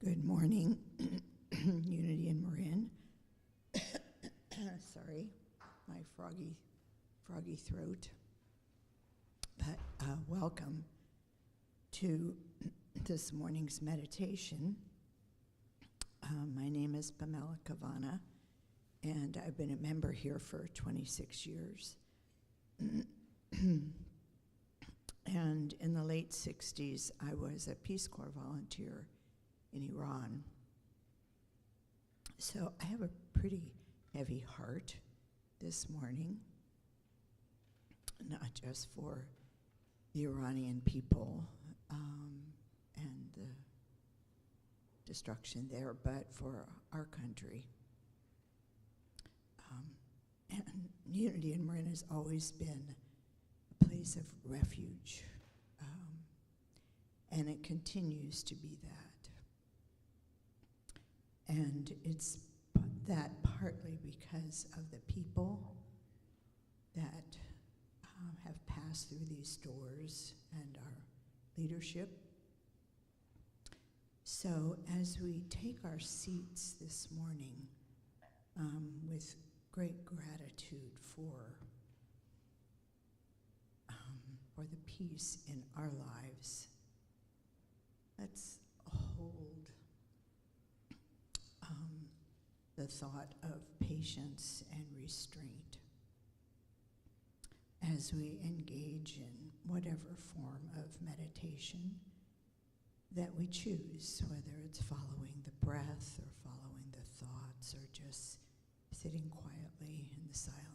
Good morning, Unity and Marin. Sorry, my froggy throat. But welcome to this morning's meditation. My name is Pamela Kavana, and I've been a member here for 26 years. And in the late 60s, I was a Peace Corps volunteer in Iran. So I have a pretty heavy heart this morning, not just for the Iranian people and the destruction there, but for our country. And Unity in Marin has always been a place of refuge, and it continues to be that. And it's that partly because of the people that have passed through these doors and our leadership. So as we take our seats this morning with great gratitude for the peace in our lives, let's hold the thought of patience and restraint as we engage in whatever form of meditation that we choose, whether it's following the breath or following the thoughts or just sitting quietly in the silence.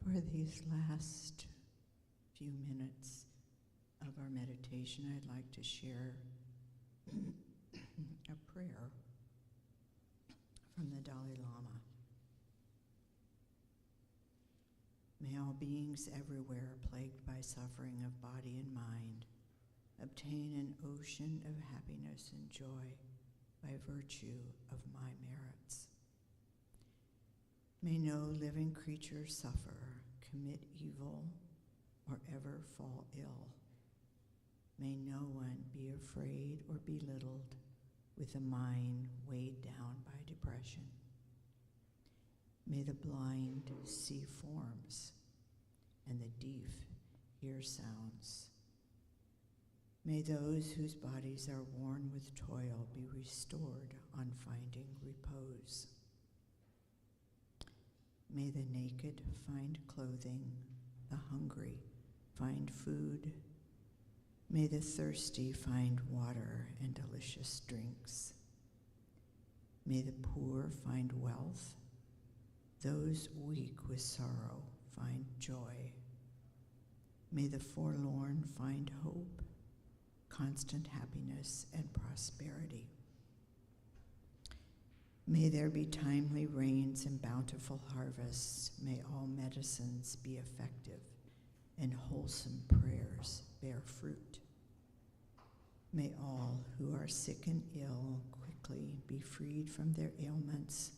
For these last few minutes of our meditation, I'd like to share a prayer from the Dalai Lama. May all beings everywhere plagued by suffering of body and mind obtain an ocean of happiness and joy by virtue of my merits. May no living creature suffer, commit evil, or ever fall ill. May no one be afraid or belittled with a mind weighed down by depression. May the blind see forms and the deaf hear sounds. May those whose bodies are worn with toil be restored on finding repose. May the naked find clothing, the hungry find food. May the thirsty find water and delicious drinks. May the poor find wealth. Those weak with sorrow find joy. May the forlorn find hope, constant happiness, and prosperity. May there be timely rains and bountiful harvests. May all medicines be effective and wholesome prayers bear fruit. May all who are sick and ill quickly be freed from their ailments.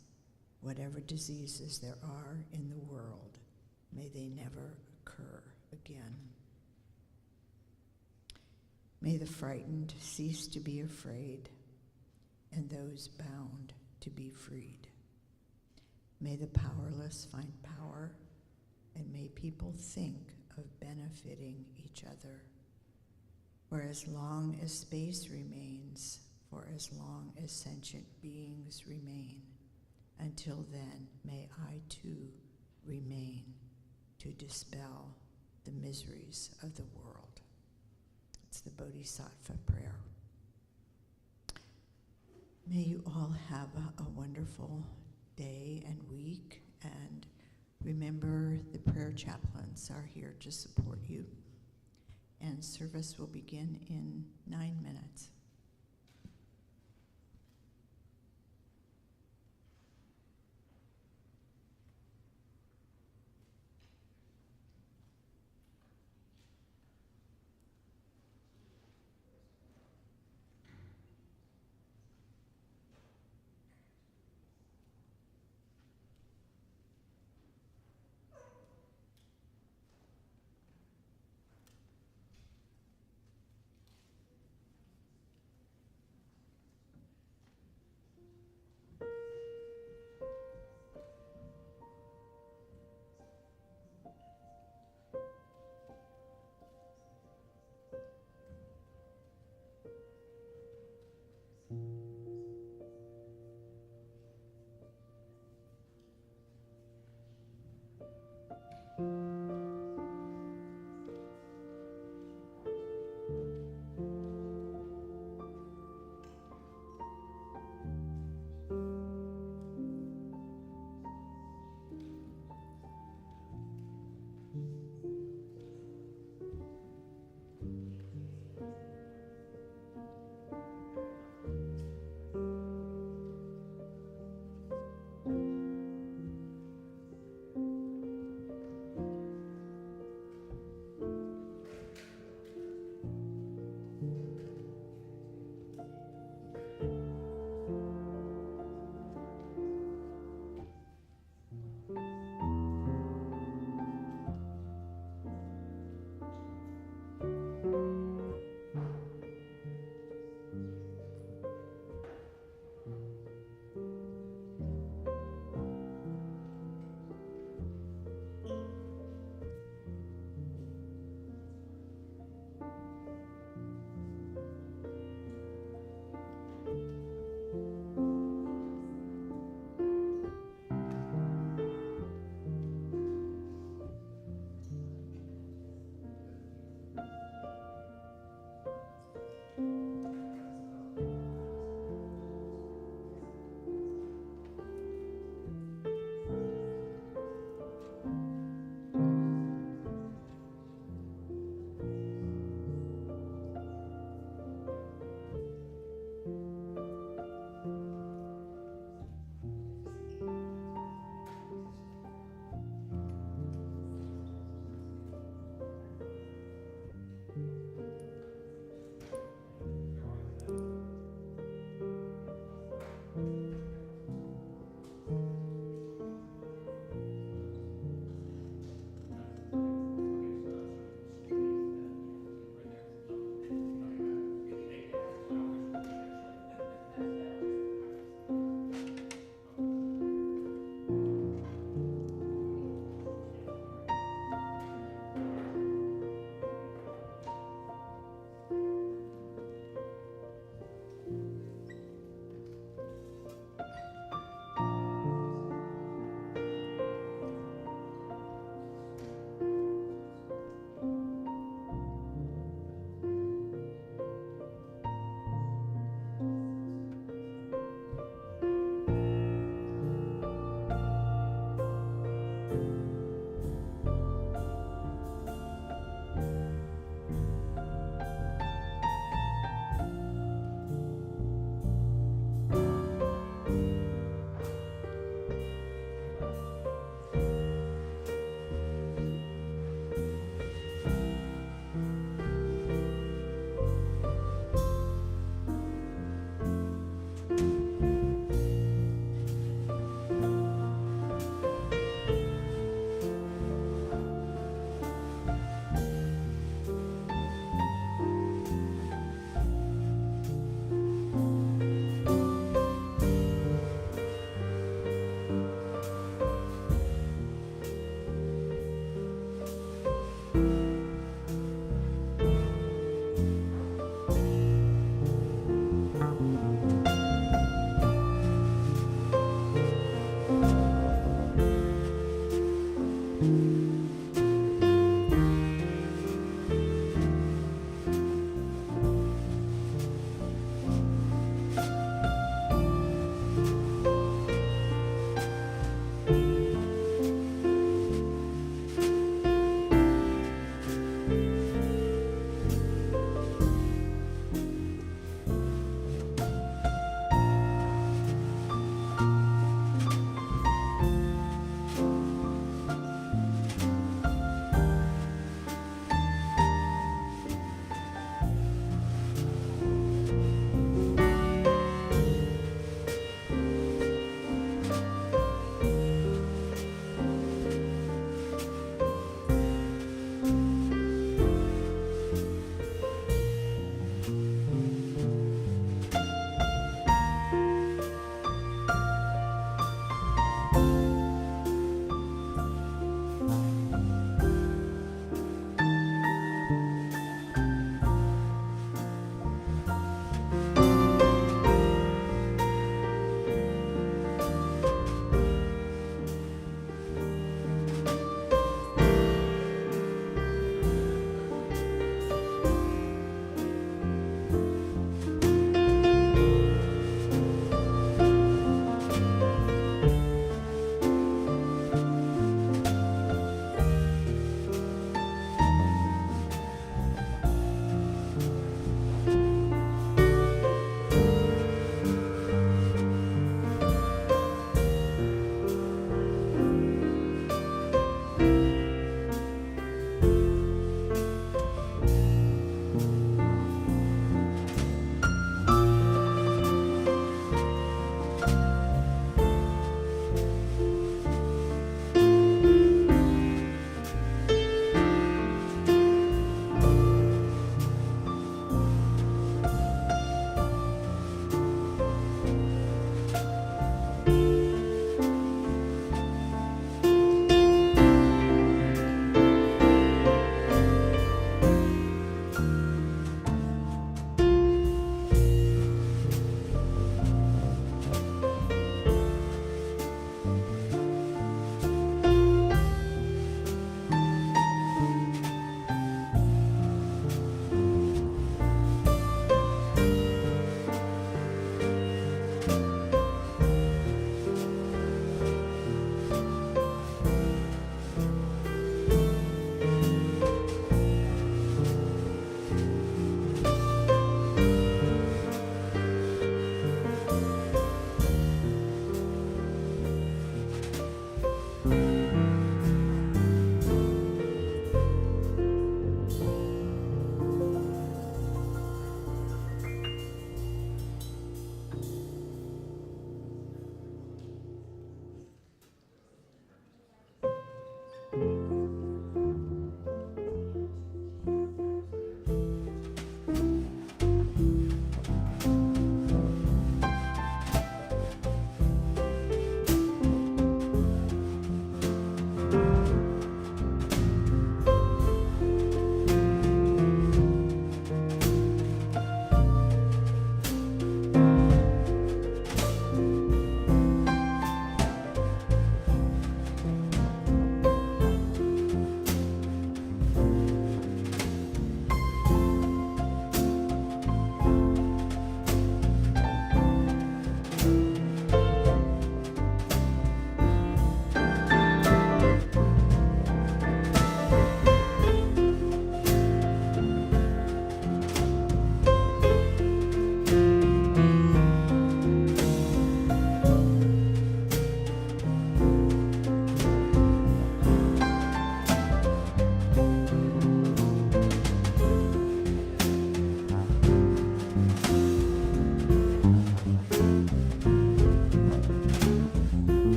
Whatever diseases there are in the world, may they never occur again. May the frightened cease to be afraid, and those bound to be freed. May the powerless find power, and may people think of benefiting each other. For as long as space remains, for as long as sentient beings remain, until then may I too remain to dispel the miseries of the world. It's the Bodhisattva prayer. May you all have a wonderful day and week, and remember the prayer chaplains are here to support you. And service will begin in 9 minutes.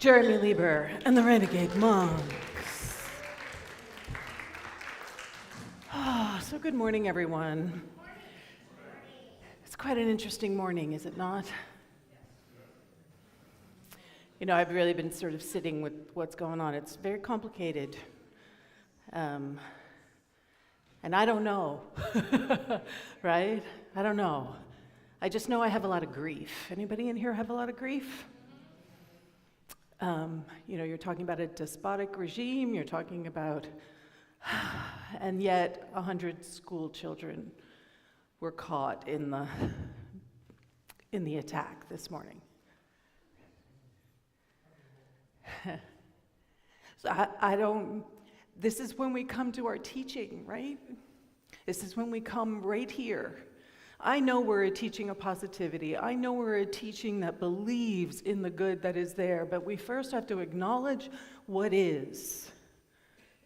Jeremy Lieber and the Renegade Monks. So good morning, everyone. It's quite an interesting morning, is it not? You know, I've really been sort of sitting with what's going on. It's very complicated. And I don't know, right? I don't know. I just know I have a lot of grief. Anybody in here have a lot of grief? You know, you're talking about a despotic regime, you're talking about, and yet 100 school children were caught in the attack this morning. So I don't, this is when we come to our teaching, right? This is when we come right here. I know we're a teaching of positivity. I know we're a teaching that believes in the good that is there, but we first have to acknowledge what is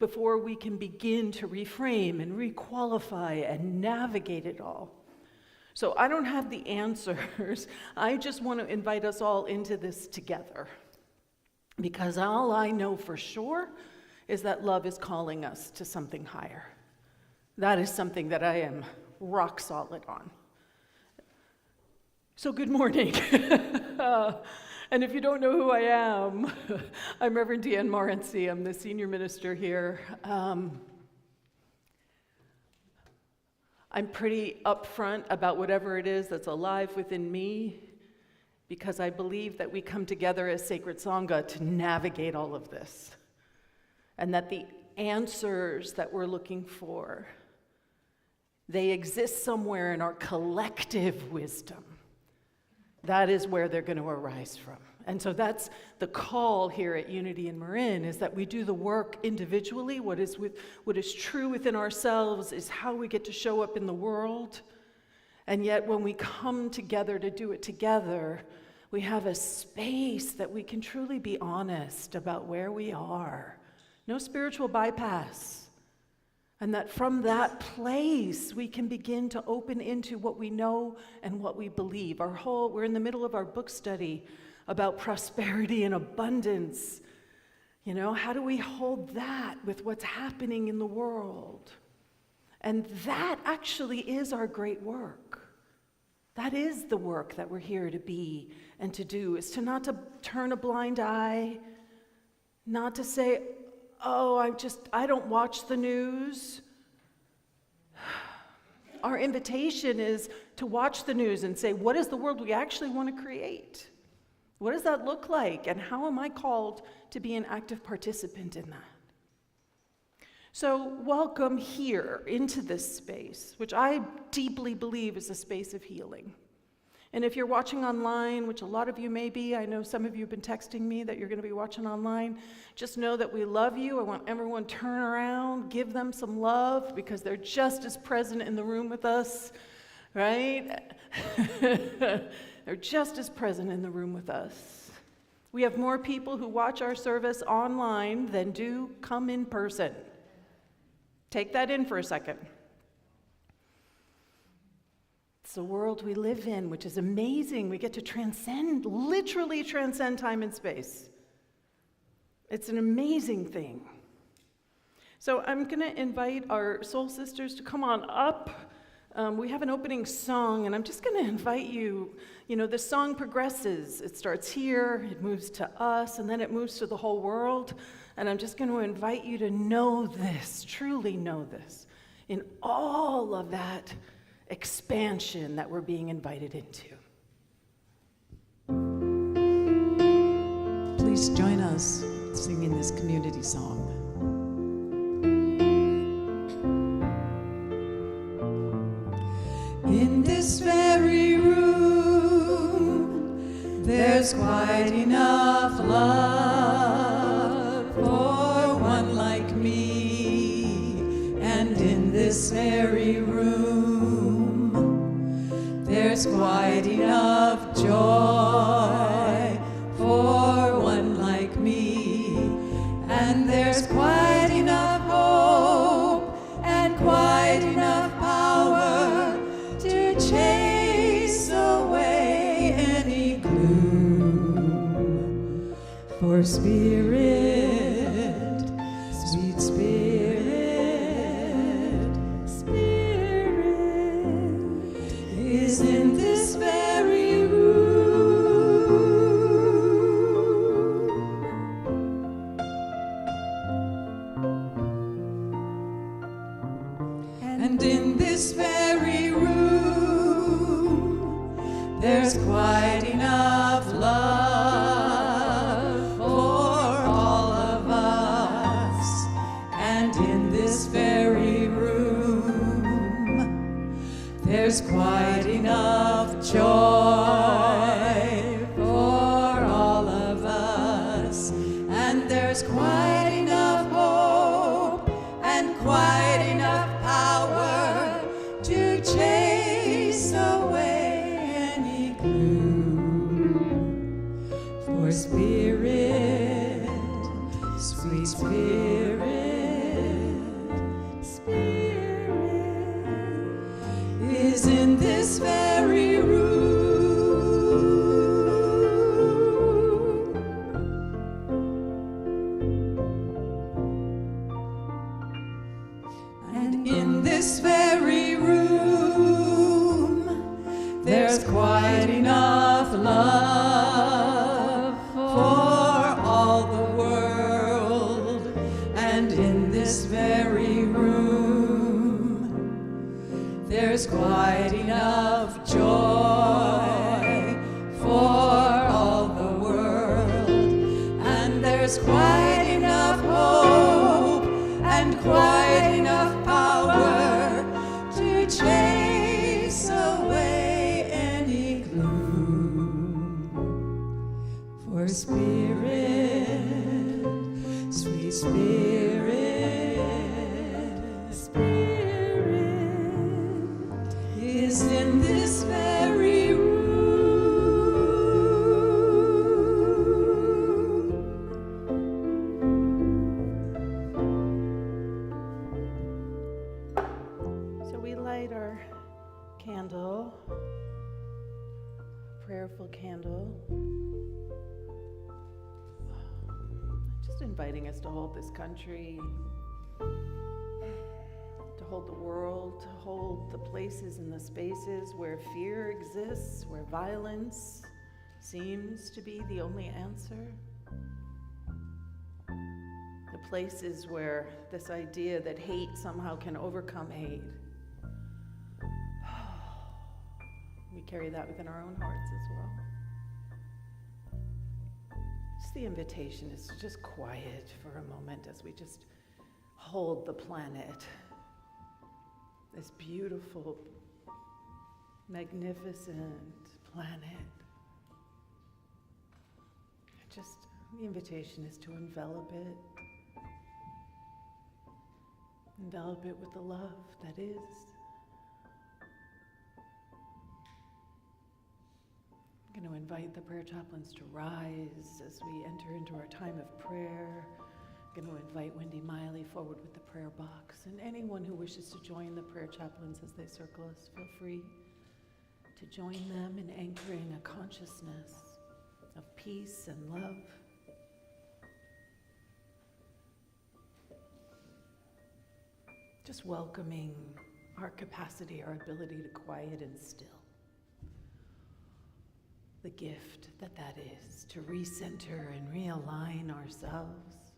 before we can begin to reframe and requalify and navigate it all. So I don't have the answers. I just want to invite us all into this together, because all I know for sure is that love is calling us to something higher. That is something that I am rock solid on. So good morning. And if you don't know who I am, I'm Reverend Deanne Morency. I'm the senior minister here. I'm pretty upfront about whatever it is that's alive within me, because I believe that we come together as Sacred Sangha to navigate all of this, and that the answers that we're looking for, they exist somewhere in our collective wisdom. That is where they're going to arise from. And so that's the call here at Unity in Marin, is that we do the work individually. What is true within ourselves is how we get to show up in the world. And yet when we come together to do it together, we have a space that we can truly be honest about where we are. No spiritual bypass. And that from that place, we can begin to open into what we know and what we believe. We're in the middle of our book study about prosperity and abundance. You know, how do we hold that with what's happening in the world? And that actually is our great work. That is the work that we're here to be and to do, is to not to turn a blind eye, not to say, oh, I don't watch the news. Our invitation is to watch the news and say, what is the world we actually want to create? What does that look like? And how am I called to be an active participant in that? So welcome here into this space, which I deeply believe is a space of healing. And if you're watching online, which a lot of you may be, I know some of you have been texting me that you're going to be watching online, just know that we love you. I want everyone to turn around, give them some love, because they're just as present in the room with us, right? They're just as present in the room with us. We have more people who watch our service online than do come in person. Take that in for a second. It's the world we live in, which is amazing. We get to transcend, literally transcend time and space. It's an amazing thing. So I'm going to invite our soul sisters to come on up. We have an opening song, and I'm just going to invite you. You know, the song progresses. It starts here, it moves to us, and then it moves to the whole world. And I'm just going to invite you to know this, truly know this, in all of that expansion that we're being invited into. Please join us singing this community song. In this very room, there's quite enough love for one like me. And in this very room, there's quite enough joy for one like me. And there's quite enough hope and quite enough power to chase away any gloom. For For Spirit, sweet Spirit, Spirit is in this very room. And in this very room, there's quite enough love for all of us. And in this very room, there's quite enough joy for all of us. And there's quite enough hope and quite enough power to chase away any gloom. For Spirit, sweet Spirit, Spirit is in this very room. And in this very room, there's quite enough love for all the world. And in this very room, there's quite enough joy for all the world. And there's quite enough hope and quite enough power to chase away any gloom. For Spirit, sweet Spirit, Spirit is in this very room. So we light our candle, prayerful candle, just inviting us to hold this country, to hold the world, to hold the places and the spaces where fear exists, where violence seems to be the only answer. The places where this idea that hate somehow can overcome hate. We carry that within our own hearts as well. Just the invitation is to just quiet for a moment as we just hold the planet. This beautiful, magnificent planet. Just the invitation is to envelop it. Envelop it with the love that is. I'm going to invite the prayer chaplains to rise as we enter into our time of prayer. I'm going to invite Wendy Miley forward with the prayer box. And anyone who wishes to join the prayer chaplains as they circle us, feel free to join them in anchoring a consciousness of peace and love. Just welcoming our capacity, our ability to quiet and still. The gift that is, to recenter and realign ourselves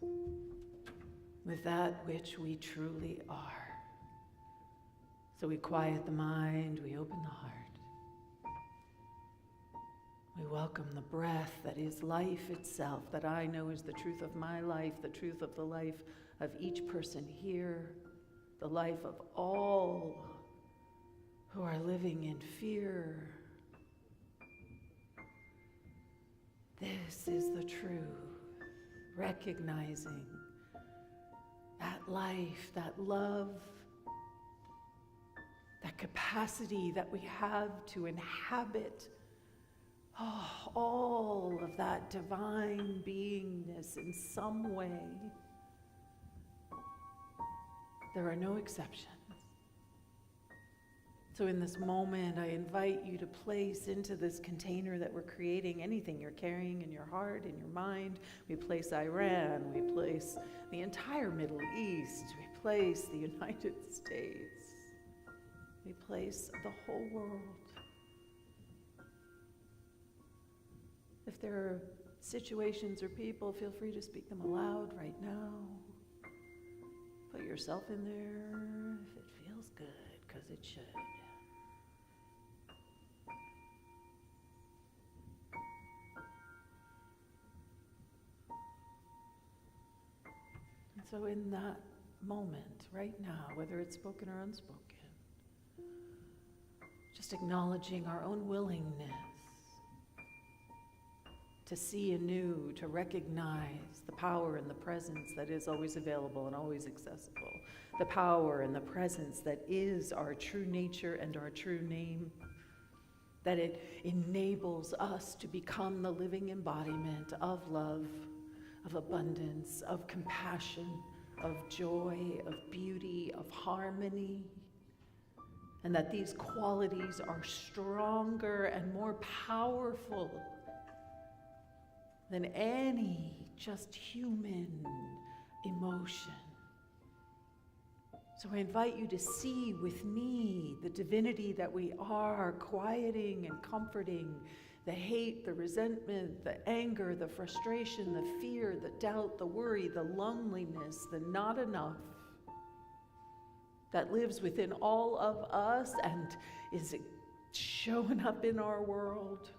with that which we truly are. So we quiet the mind, we open the heart. We welcome the breath that is life itself, that I know is the truth of my life, the truth of the life of each person here, the life of all who are living in fear. This is the truth, recognizing that life, that love, that capacity that we have to inhabit all of that divine beingness in some way. There are no exceptions. So in this moment, I invite you to place into this container that we're creating anything you're carrying in your heart, in your mind. We place Iran, we place the entire Middle East, we place the United States, we place the whole world. If there are situations or people, feel free to speak them aloud right now. Put yourself in there if it feels good, because it should. And so in that moment, right now, whether it's spoken or unspoken, just acknowledging our own willingness to see anew, to recognize the power and the presence that is always available and always accessible, the power and the presence that is our true nature and our true name, that it enables us to become the living embodiment of love, of abundance, of compassion, of joy, of beauty, of harmony, and that these qualities are stronger and more powerful than any just human emotion. So I invite you to see with me the divinity that we are, quieting and comforting the hate, the resentment, the anger, the frustration, the fear, the doubt, the worry, the loneliness, the not enough that lives within all of us and is showing up in our world.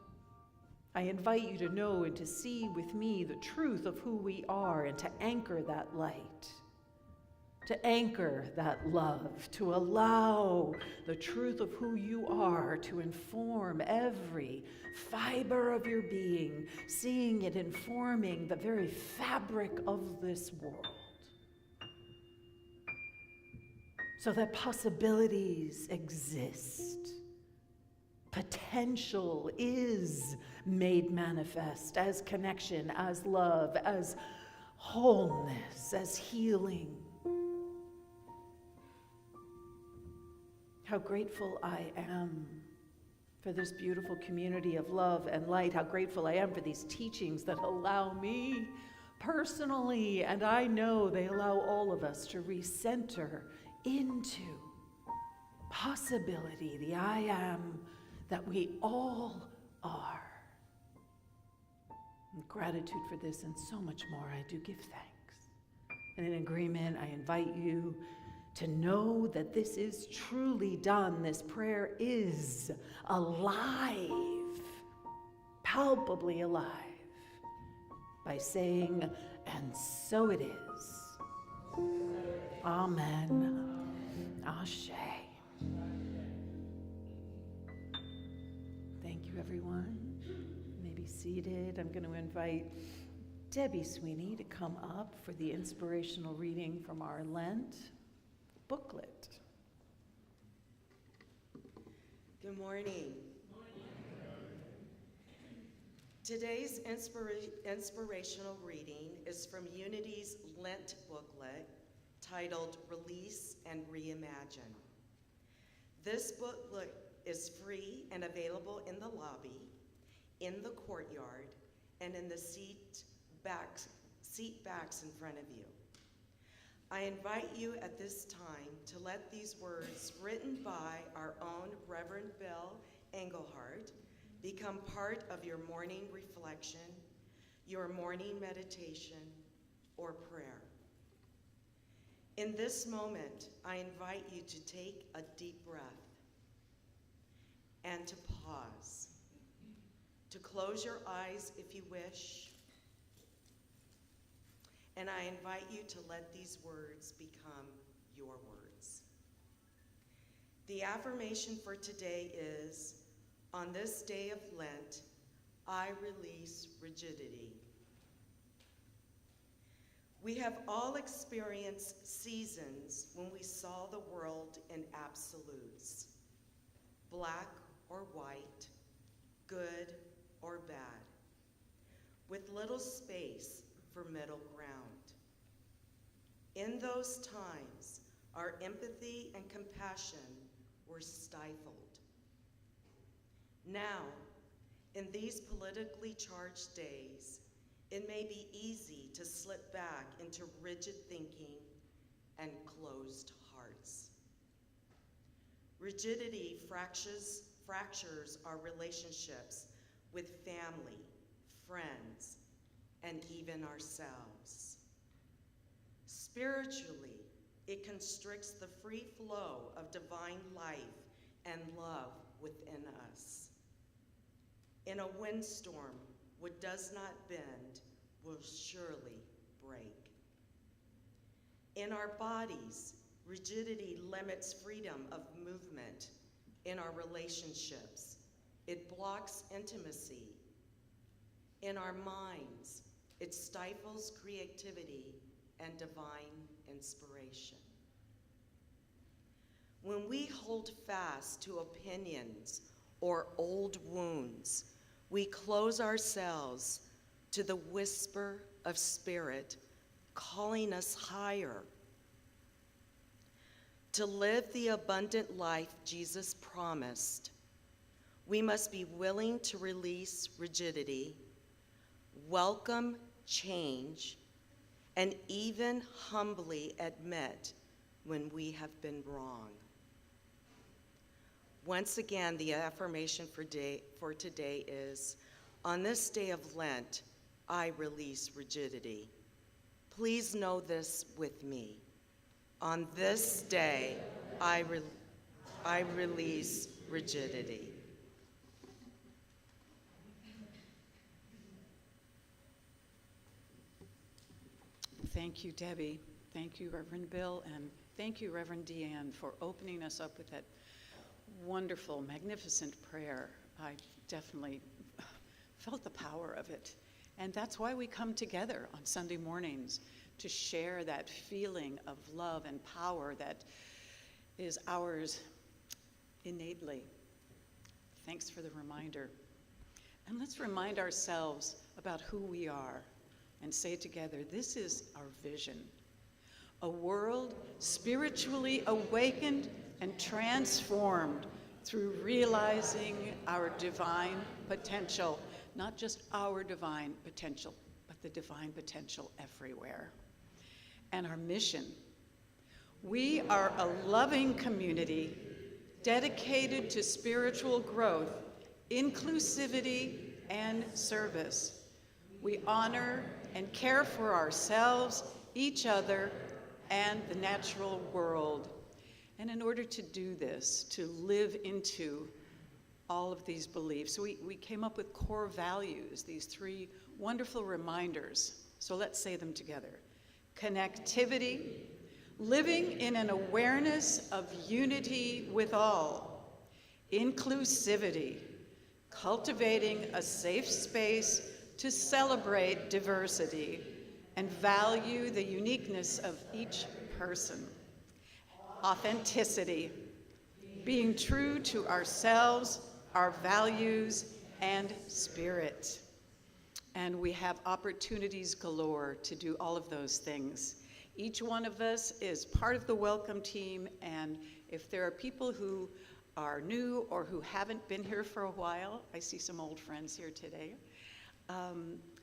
I invite you to know and to see with me the truth of who we are and to anchor that light, to anchor that love, to allow the truth of who you are to inform every fiber of your being, seeing it informing the very fabric of this world, so that possibilities exist. Potential is made manifest as connection, as love, as wholeness, as healing. How grateful I am for this beautiful community of love and light. How grateful I am for these teachings that allow me personally, and I know they allow all of us to recenter into possibility, the I am that we all are. In gratitude for this and so much more, I do give thanks. And in agreement, I invite you to know that this is truly done. This prayer is alive, palpably alive, by saying, and so it is. Amen. Ashe. Thank you, everyone. You may be seated. I'm going to invite Debbie Sweeney to come up for the inspirational reading from our Lent booklet. Good morning. Today's inspirational reading is from Unity's Lent booklet titled Release and Reimagine. This booklet is free and available in the lobby, in the courtyard, and in the seat backs in front of you. I invite you at this time to let these words written by our own Reverend Bill Engelhardt become part of your morning reflection, your morning meditation, or prayer. In this moment, I invite you to take a deep breath and to pause, to close your eyes if you wish, and I invite you to let these words become your words. The affirmation for today is, on this day of Lent, I release rigidity. We have all experienced seasons when we saw the world in absolutes, black or white, good or bad, with little space for middle ground. In those times, our empathy and compassion were stifled. Now, in these politically charged days, it may be easy to slip back into rigid thinking and closed hearts. Rigidity fractures our relationships with family, friends, and even ourselves. Spiritually, it constricts the free flow of divine life and love within us. In a windstorm, what does not bend will surely break. In our bodies, rigidity limits freedom of movement. In our relationships, it blocks intimacy. In our minds, it stifles creativity and divine inspiration. When we hold fast to opinions or old wounds, we close ourselves to the whisper of spirit calling us higher. To live the abundant life Jesus promised, we must be willing to release rigidity, welcome change, and even humbly admit when we have been wrong. Once again, the affirmation for today is, on this day of Lent, I release rigidity. Please know this with me. On this day, I release rigidity. Thank you, Debbie. Thank you, Reverend Bill, and thank you, Reverend Deanne, for opening us up with that wonderful, magnificent prayer. I definitely felt the power of it. And that's why we come together on Sunday mornings, to share that feeling of love and power that is ours innately. Thanks for the reminder. And let's remind ourselves about who we are and say together, this is our vision. A world spiritually awakened and transformed through realizing our divine potential, not just our divine potential, but the divine potential everywhere. And our mission, we are a loving community dedicated to spiritual growth, inclusivity, and service. We honor and care for ourselves, each other, and the natural world. And in order to do this, to live into all of these beliefs, we came up with core values, these 3 wonderful reminders. So let's say them together. Connectivity, living in an awareness of unity with all. Inclusivity, cultivating a safe space to celebrate diversity and value the uniqueness of each person. Authenticity, being true to ourselves, our values, and spirit. And we have opportunities galore to do all of those things. Each one of us is part of the welcome team, and if there are people who are new or who haven't been here for a while, I see some old friends here today,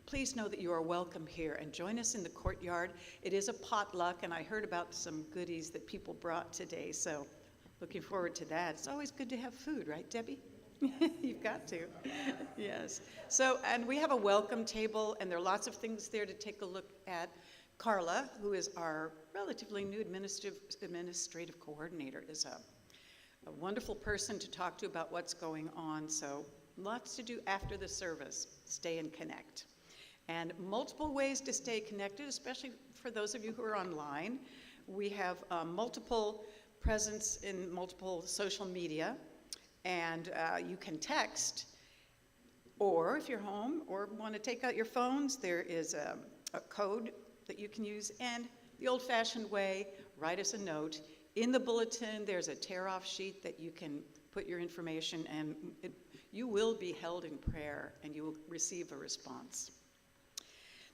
please know that you are welcome here, and join us in the courtyard. It is a potluck, and I heard about some goodies that people brought today, so looking forward to that. It's always good to have food, right, Debbie? You've got to. Yes. So, and we have a welcome table, and there are lots of things there to take a look at. Carla, who is our relatively new administrative coordinator, is a wonderful person to talk to about what's going on. So lots to do after the service. Stay and connect. And multiple ways to stay connected, especially for those of you who are online. We have multiple presence in multiple social media. And you can text, or if you're home or want to take out your phones, there is a code that you can use. And the old-fashioned way, write us a note. In the bulletin, there's a tear-off sheet that you can put your information, and you will be held in prayer, and you will receive a response.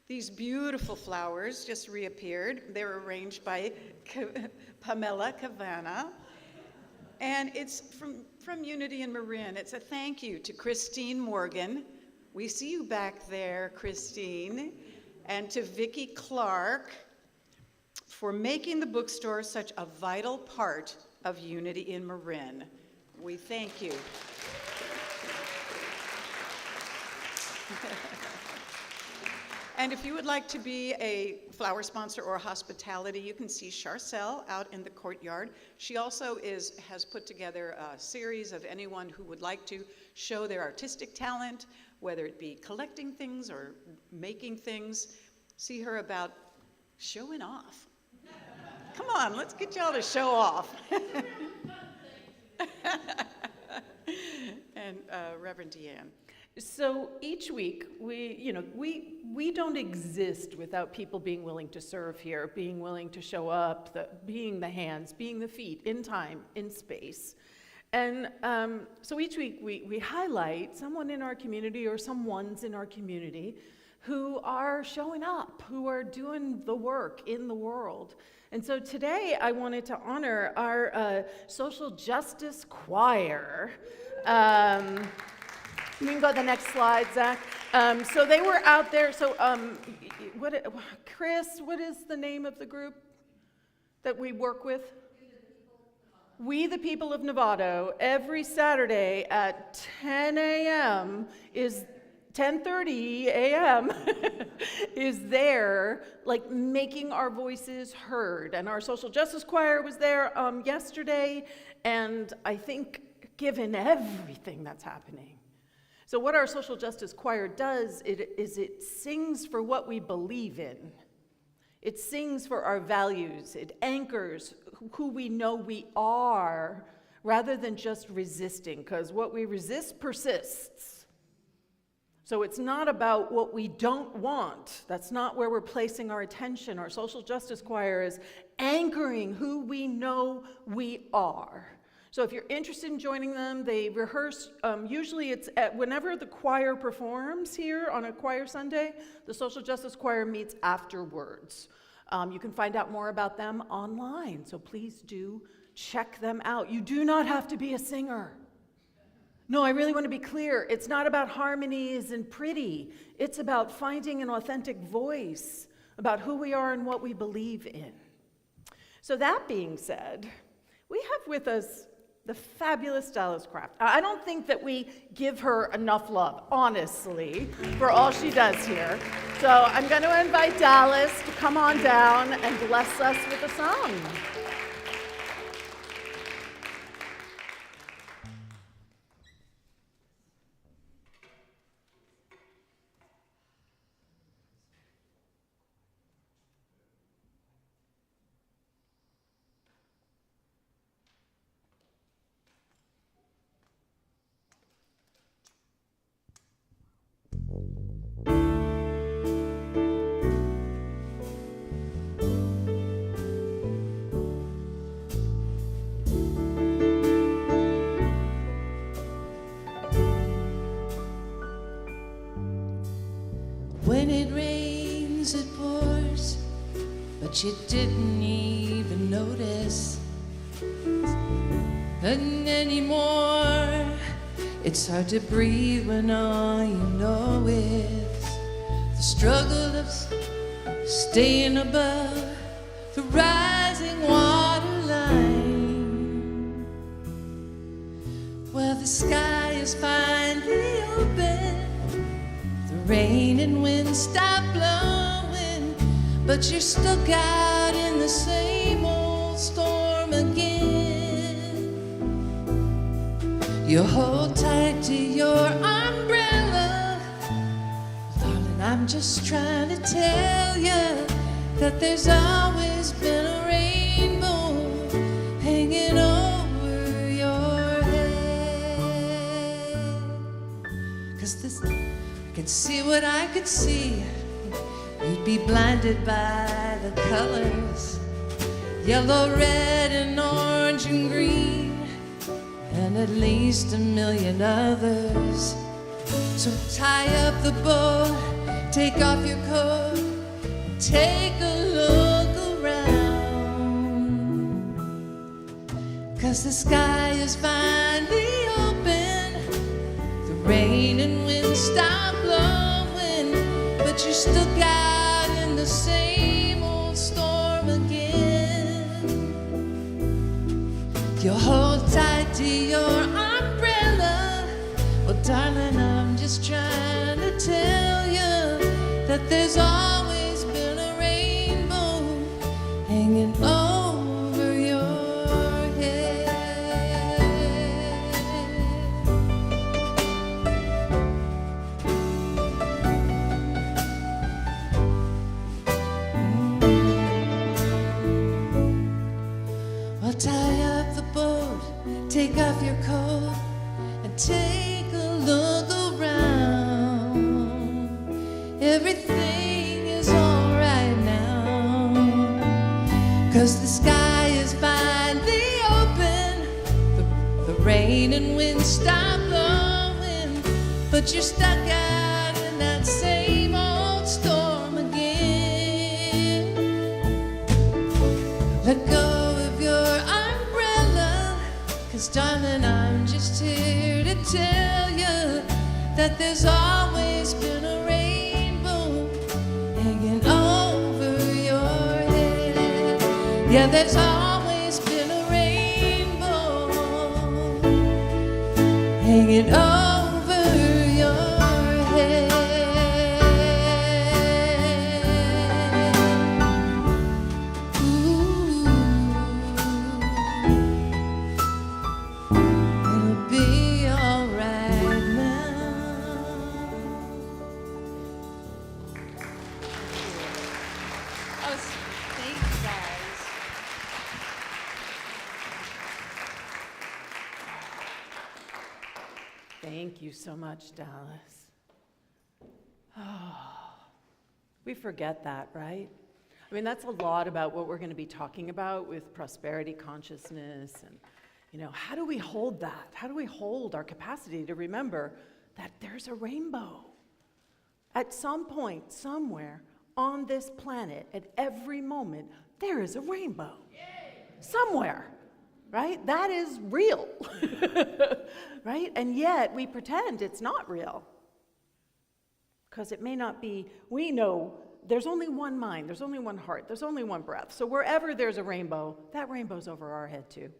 These beautiful flowers just reappeared. They were arranged by Pamela Cavana. And it's from Unity in Marin. It's a thank you to Christine Morgan. We see you back there, Christine. And to Vicki Clark for making the bookstore such a vital part of Unity in Marin. We thank you. And if you would like to be a flower sponsor or hospitality, you can see Charcel out in the courtyard. She also has put together a series of anyone who would like to show their artistic talent, whether it be collecting things or making things. See her about showing off. Come on, let's get y'all to show off. And Reverend Deanne. So each week, we don't exist without people being willing to serve here, being willing to show up, being the hands, being the feet, in time, in space. And so each week we highlight someone in our community or some ones in our community who are showing up, who are doing the work in the world. And so today I wanted to honor our social justice choir. You can go to the next slide, Zach. So they were out there. So, Chris, what is the name of the group that we work with? We the People of Novato. Every Saturday at 10 a.m. is 10:30 a.m. is there, like making our voices heard. And our social justice choir was there yesterday, and I think given everything that's happening. So what our social justice choir does is it sings for what we believe in. It sings for our values. It anchors who we know we are rather than just resisting, because what we resist persists. So it's not about what we don't want. That's not where we're placing our attention. Our social justice choir is anchoring who we know we are. So if you're interested in joining them, they rehearse, usually it's whenever the choir performs here on a choir Sunday, the social justice choir meets afterwards. You can find out more about them online, so please do check them out. You do not have to be a singer. No, I really want to be clear. It's not about harmonies and pretty. It's about finding an authentic voice about who we are and what we believe in. So that being said, we have with us the fabulous Dallas Craft. I don't think that we give her enough love, honestly, for all she does here. So I'm going to invite Dallas to come on down and bless us with a song. When it rains, it pours, but you didn't even notice. And anymore, it's hard to breathe when all you know is the struggle of staying above the rising water line. Well, the sky is finally open. Rain and wind stop blowing, but you're stuck out in the same old storm again. You hold tight to your umbrella. Darling, I'm just trying to tell you that there's always been a rainbow hanging over your head. 'Cause this could see what I could see, you'd be blinded by the colors, yellow, red, and orange, and green, and at least a million others. So tie up the boat, take off your coat, take a look around, 'cause 'cause the sky is finally open. The rain and wind stop blowing, but you're stuck out in the same old storm again. You hold tight to your umbrella. Well, darling, I'm just trying to tell you that there's always been a rainbow hanging over your head. Well, tie up the boat, take off your coat, and take a look around. Everything is alright now, 'cause the sky is finally open. The rain and wind stop blowing, but you're stuck out in that same old storm again. Let go of your umbrella, 'cause darling, I'm just here to tell you that there's always been a rainbow hanging over your head. Yeah, there's always been a rainbow hanging over your head. Ooh, it'll be all right now. Oh, thank you, guys. Thank you so much, Dallas. Oh, we forget that, right? I mean, that's a lot about what we're going to be talking about with prosperity consciousness and, how do we hold that? How do we hold our capacity to remember that there's a rainbow? At some point, somewhere on this planet, at every moment, there is a rainbow. Somewhere, right? That is real, right? And yet we pretend it's not real because it may not be. We know there's only one mind, there's only one heart, there's only one breath. So wherever there's a rainbow, that rainbow's over our head too.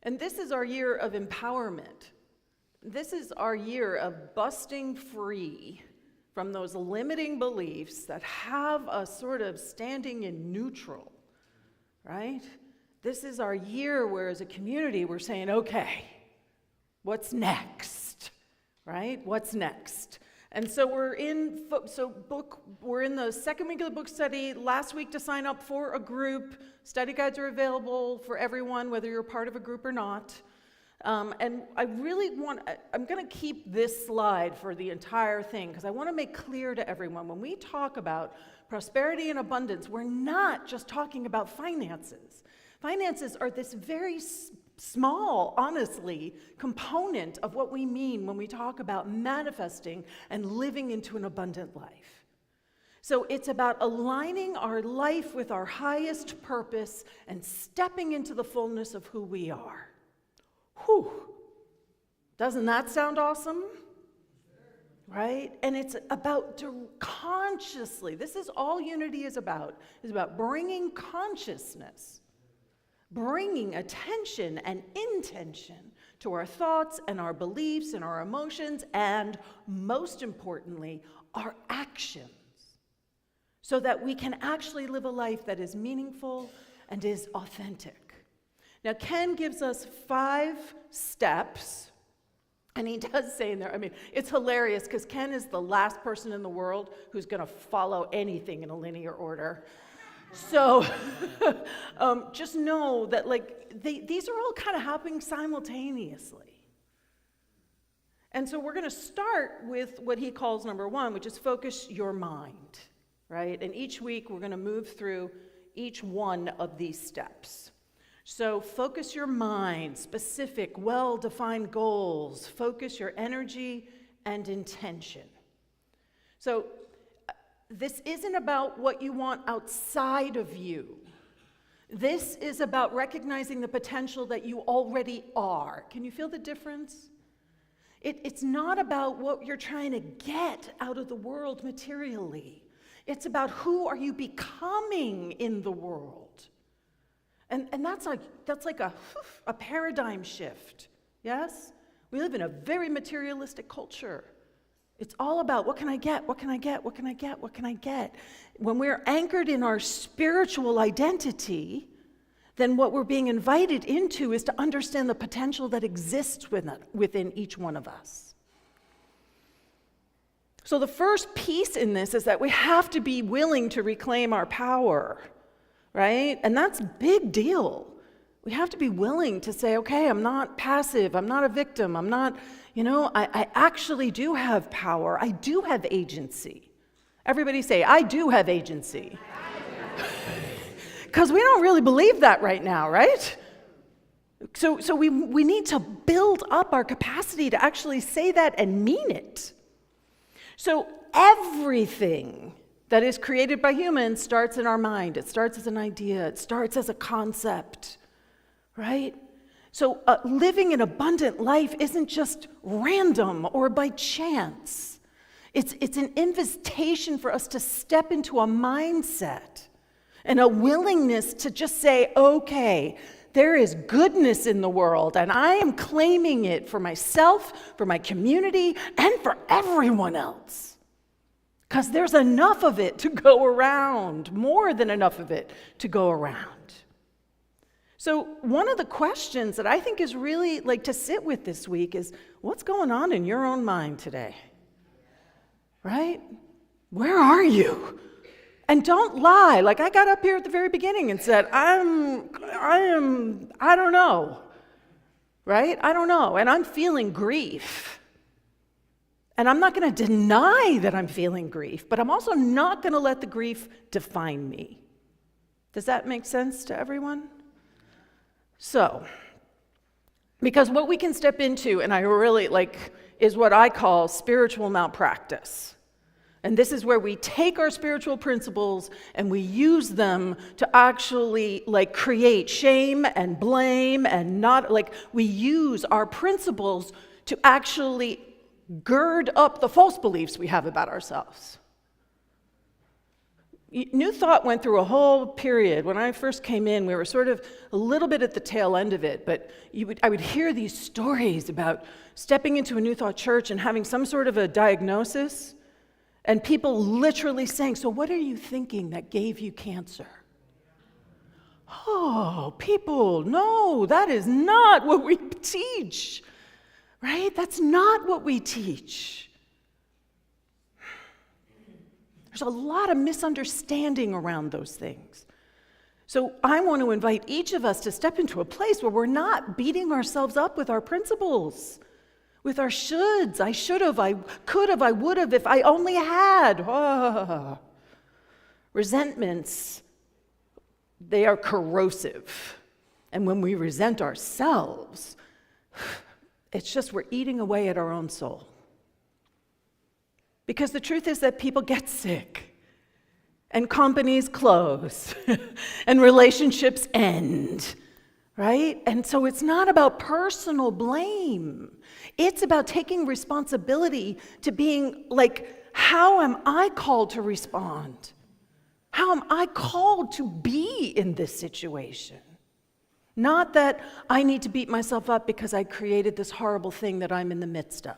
And this is our year of empowerment. This is our year of busting free from those limiting beliefs that have us sort of standing in neutral, right? This is our year where as a community we're saying, okay, what's next, right? What's next? And so we're in the second week of the book study. Last week to sign up for a group. Study guides are available for everyone, whether you're part of a group or not. And I'm going to keep this slide for the entire thing because I want to make clear to everyone when we talk about prosperity and abundance, we're not just talking about finances. Finances are this very small, honestly, component of what we mean when we talk about manifesting and living into an abundant life. So it's about aligning our life with our highest purpose and stepping into the fullness of who we are. Whew. Doesn't that sound awesome? Right? And it's about consciously, this is all unity is about bringing consciousness, bringing attention and intention to our thoughts and our beliefs and our emotions and, most importantly, our actions so that we can actually live a life that is meaningful and is authentic. Now, Ken gives us 5 steps, and he does say in there, it's hilarious because Ken is the last person in the world who's going to follow anything in a linear order. So just know that these are all kind of happening simultaneously. And so we're going to start with what he calls number 1, which is focus your mind, right? And each week we're going to move through each one of these steps. So focus your mind, specific, well-defined goals. Focus your energy and intention. So this isn't about what you want outside of you. This is about recognizing the potential that you already are. Can you feel the difference? It's not about what you're trying to get out of the world materially. It's about who are you becoming in the world. And that's like a paradigm shift, yes? We live in a very materialistic culture. It's all about what can I get, what can I get, what can I get, what can I get? When we're anchored in our spiritual identity, then what we're being invited into is to understand the potential that exists within each one of us. So the first piece in this is that we have to be willing to reclaim our power, right? And that's a big deal. We have to be willing to say, okay, I'm not passive, I'm not a victim, I'm not, I actually do have power, I do have agency. Everybody say, I do have agency. Because we don't really believe that right now, right? So we need to build up our capacity to actually say that and mean it. So everything that is created by humans starts in our mind. It starts as an idea. It starts as a concept, right? So living an abundant life isn't just random or by chance. It's an invitation for us to step into a mindset and a willingness to just say, okay, there is goodness in the world, and I am claiming it for myself, for my community, and for everyone else. Because there's enough of it to go around, more than enough of it to go around. So one of the questions that I think is really to sit with this week is, what's going on in your own mind today? Right? Where are you? And don't lie. I got up here at the very beginning and said, I don't know, right? I don't know. And I'm feeling grief. And I'm not going to deny that I'm feeling grief, but I'm also not going to let the grief define me. Does that make sense to everyone? So, because what we can step into, and I really is what I call spiritual malpractice. And this is where we take our spiritual principles and we use them to actually create shame and blame and not we use our principles to actually gird up the false beliefs we have about ourselves. New Thought went through a whole period. When I first came in, we were sort of a little bit at the tail end of it, but I would hear these stories about stepping into a New Thought church and having some sort of a diagnosis. And people literally saying, so what are you thinking that gave you cancer? Oh, people, no, that is not what we teach, right? That's not what we teach. There's a lot of misunderstanding around those things. So I want to invite each of us to step into a place where we're not beating ourselves up with our principles, with our shoulds. I should have, I could have, I would have, if I only had. Oh. Resentments, they are corrosive. And when we resent ourselves, it's just we're eating away at our own soul. Because the truth is that people get sick, and companies close, and relationships end, right? And so it's not about personal blame. It's about taking responsibility to being how am I called to respond? How am I called to be in this situation? Not that I need to beat myself up because I created this horrible thing that I'm in the midst of.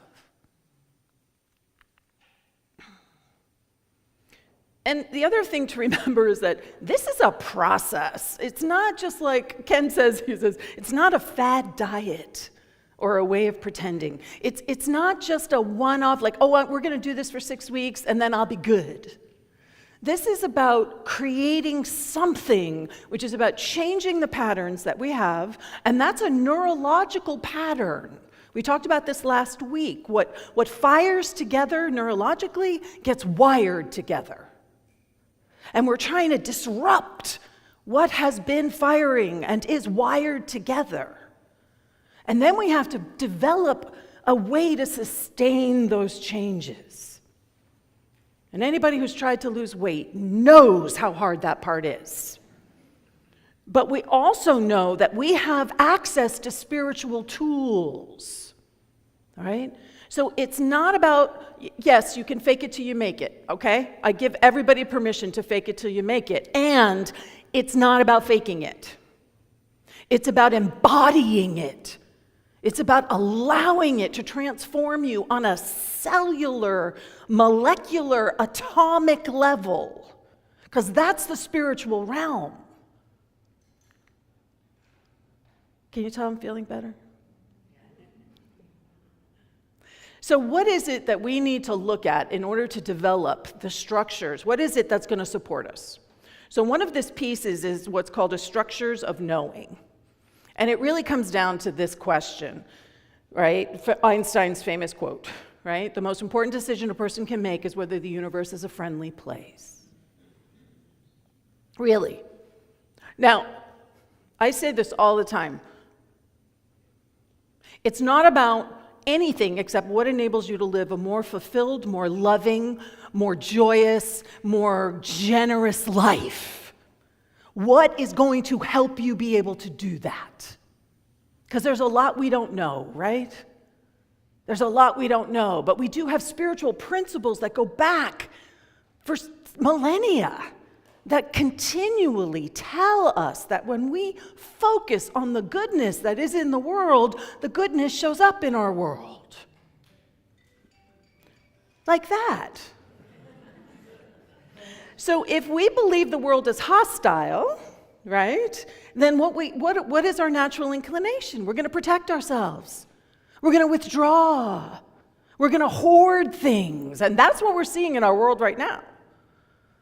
And the other thing to remember is that this is a process. It's not just like Ken says, it's not a fad diet or a way of pretending. It's not just a one-off, we're going to do this for 6 weeks and then I'll be good. This is about creating something, which is about changing the patterns that we have, and that's a neurological pattern. We talked about this last week. What fires together neurologically gets wired together. And we're trying to disrupt what has been firing and is wired together. And then we have to develop a way to sustain those changes. And anybody who's tried to lose weight knows how hard that part is. But we also know that we have access to spiritual tools, all right? So it's not about, yes, you can fake it till you make it, okay? I give everybody permission to fake it till you make it. And it's not about faking it. It's about embodying it. It's about allowing it to transform you on a cellular, molecular, atomic level, because that's the spiritual realm. Can you tell I'm feeling better? So what is it that we need to look at in order to develop the structures? What is it that's going to support us? So one of these pieces is what's called a structures of knowing. And it really comes down to this question, right? Einstein's famous quote, right? The most important decision a person can make is whether the universe is a friendly place. Really. Now, I say this all the time. It's not about anything except what enables you to live a more fulfilled, more loving, more joyous, more generous life. What is going to help you be able to do that? Because there's a lot we don't know, right? There's a lot we don't know, but we do have spiritual principles that go back for millennia that continually tell us that when we focus on the goodness that is in the world, the goodness shows up in our world. Like that. So if we believe the world is hostile, right, then what is our natural inclination? We're going to protect ourselves. We're going to withdraw. We're going to hoard things. And that's what we're seeing in our world right now.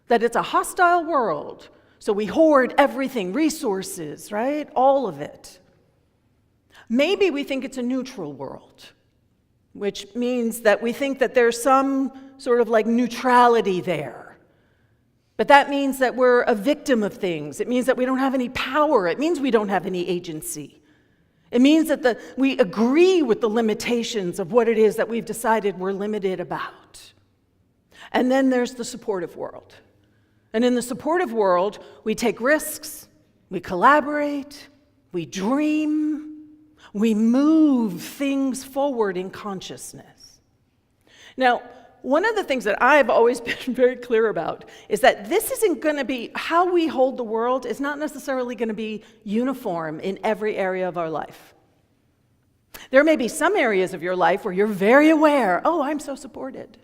That it's a hostile world. So we hoard everything, resources, right? All of it. Maybe we think it's a neutral world, which means that we think that there's some sort of like neutrality there. But that means that we're a victim of things. It means that we don't have any power. It means we don't have any agency. It means that we agree with the limitations of what it is that we've decided we're limited about. And then there's the supportive world. And in the supportive world, we take risks, we collaborate, we dream, we move things forward in consciousness. Now, one of the things that I've always been very clear about is that this isn't going to be, how we hold the world is not necessarily going to be uniform in every area of our life. There may be some areas of your life where you're very aware, oh, I'm so supported.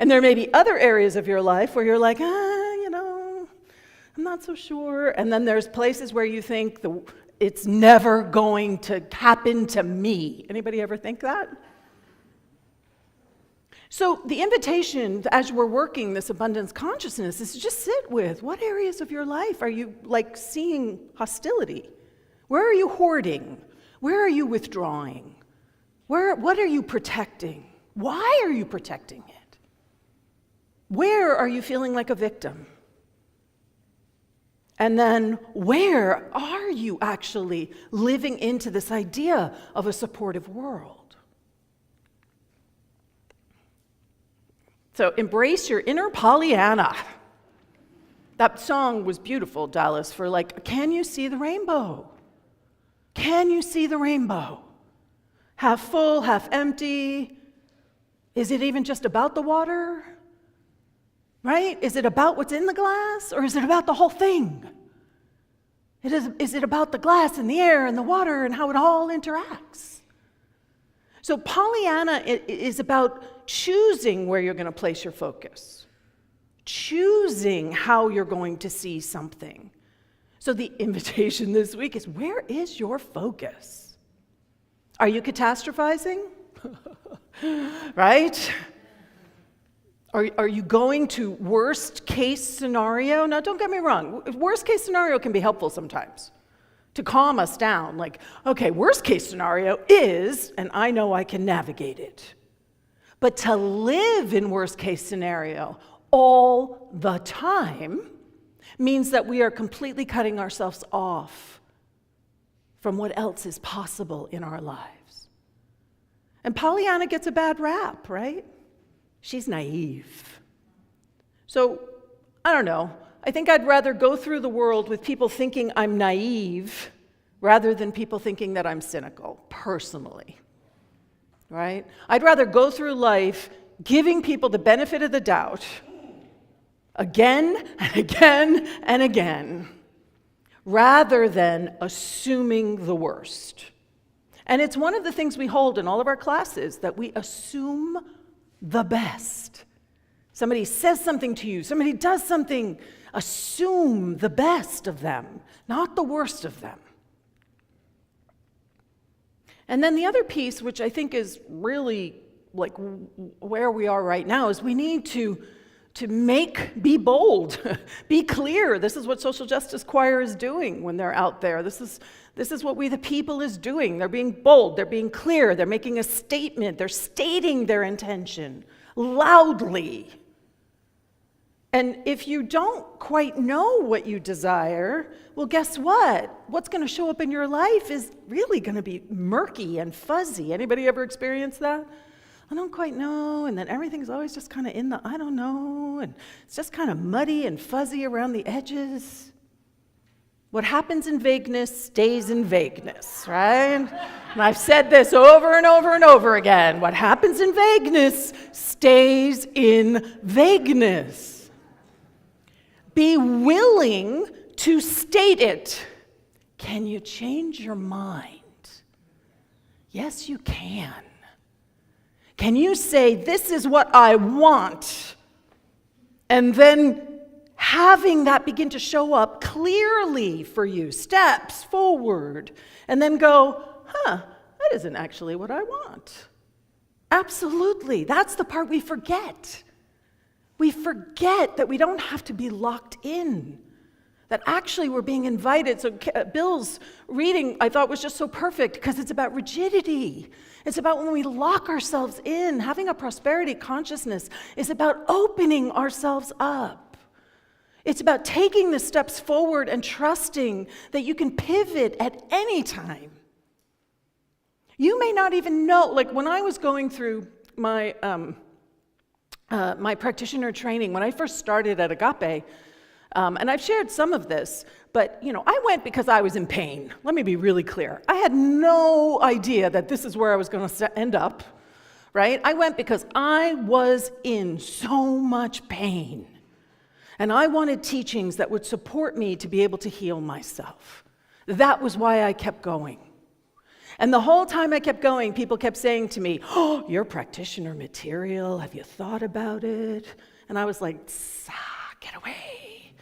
And there may be other areas of your life where you're like, I'm not so sure. And then there's places where you think it's never going to happen to me. Anybody ever think that? So the invitation as we're working this abundance consciousness is to just sit with what areas of your life are you like seeing hostility? Where are you hoarding? Where are you withdrawing? What are you protecting? Why are you protecting it? Where are you feeling like a victim? And then where are you actually living into this idea of a supportive world? So embrace your inner Pollyanna. That song was beautiful, Dallas, for like, can you see the rainbow? Can you see the rainbow? Half full, half empty. Is it even just about the water? Right? Is it about what's in the glass, or is it about the whole thing? Is it about the glass and the air and the water and how it all interacts? So Pollyanna is about choosing where you're going to place your focus, choosing how you're going to see something. So the invitation this week is, where is your focus? Are you catastrophizing? Right? Are you going to worst case scenario? Now, don't get me wrong. Worst case scenario can be helpful sometimes to calm us down. Like, okay, worst case scenario is, and I know I can navigate it. But to live in worst case scenario all the time means that we are completely cutting ourselves off from what else is possible in our lives. And Pollyanna gets a bad rap, right? She's naive. So, I don't know, I think I'd rather go through the world with people thinking I'm naive rather than people thinking that I'm cynical, personally. Right? I'd rather go through life giving people the benefit of the doubt again and again and again, rather than assuming the worst. And it's one of the things we hold in all of our classes, that we assume the best. Somebody says something to you, somebody does something, assume the best of them, not the worst of them. And then the other piece, which I think is really like where we are right now, is we need to be bold, be clear. This is what Social Justice Choir is doing when they're out there. This is what We the People is doing. They're being bold, they're being clear, they're making a statement, they're stating their intention loudly. And if you don't quite know what you desire, well, guess what? What's going to show up in your life is really going to be murky and fuzzy. Anybody ever experienced that? I don't quite know, and then everything's always just kind of in the I don't know, and it's just kind of muddy and fuzzy around the edges. What happens in vagueness stays in vagueness, right? And I've said this over and over and over again. What happens in vagueness stays in vagueness. Be willing to state it. Can you change your mind? Yes, you can. Can you say, this is what I want? And then having that begin to show up clearly for you, steps forward, and then go, that isn't actually what I want. Absolutely. That's the part we forget. We forget that we don't have to be locked in, that actually we're being invited. So Bill's reading, I thought, was just so perfect because it's about rigidity. It's about when we lock ourselves in. Having a prosperity consciousness is about opening ourselves up. It's about taking the steps forward and trusting that you can pivot at any time. You may not even know, like when I was going through my my practitioner training, when I first started at Agape, and I've shared some of this, but I went because I was in pain. Let me be really clear. I had no idea that this is where I was going to end up, right? I went because I was in so much pain, and I wanted teachings that would support me to be able to heal myself. That was why I kept going. And the whole time I kept going, people kept saying to me, "Oh, you're practitioner material. Have you thought about it?" And I was like, get away.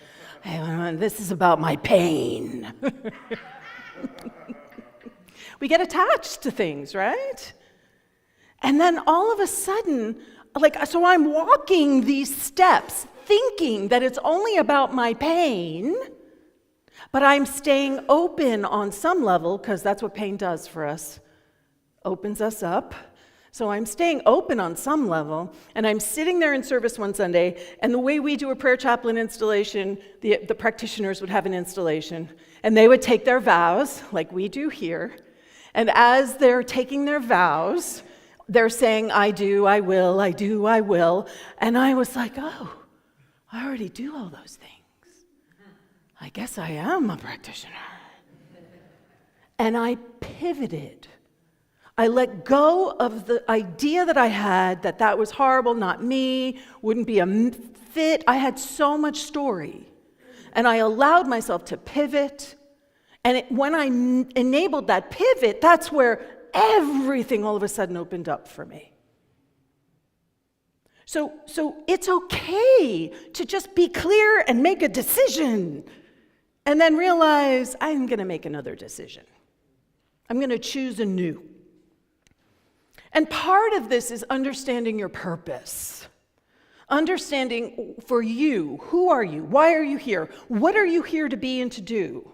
This is about my pain. We get attached to things, right? And then all of a sudden, so I'm walking these steps thinking that it's only about my pain, but I'm staying open on some level, because that's what pain does for us, opens us up. So I'm staying open on some level, and I'm sitting there in service one Sunday, and the way we do a prayer chaplain installation, the practitioners would have an installation, and they would take their vows, like we do here, and as they're taking their vows, they're saying, I do, I will, I do, I will, and I was like, oh, I already do all those things. I guess I am a practitioner. And I pivoted. I let go of the idea that I had that was horrible, not me, wouldn't be a fit. I had so much story. And I allowed myself to pivot. And when I enabled that pivot, that's where everything all of a sudden opened up for me. So it's okay to just be clear and make a decision. And then realize, I'm going to make another decision. I'm going to choose anew. And part of this is understanding your purpose. Understanding for you, who are you? Why are you here? What are you here to be and to do?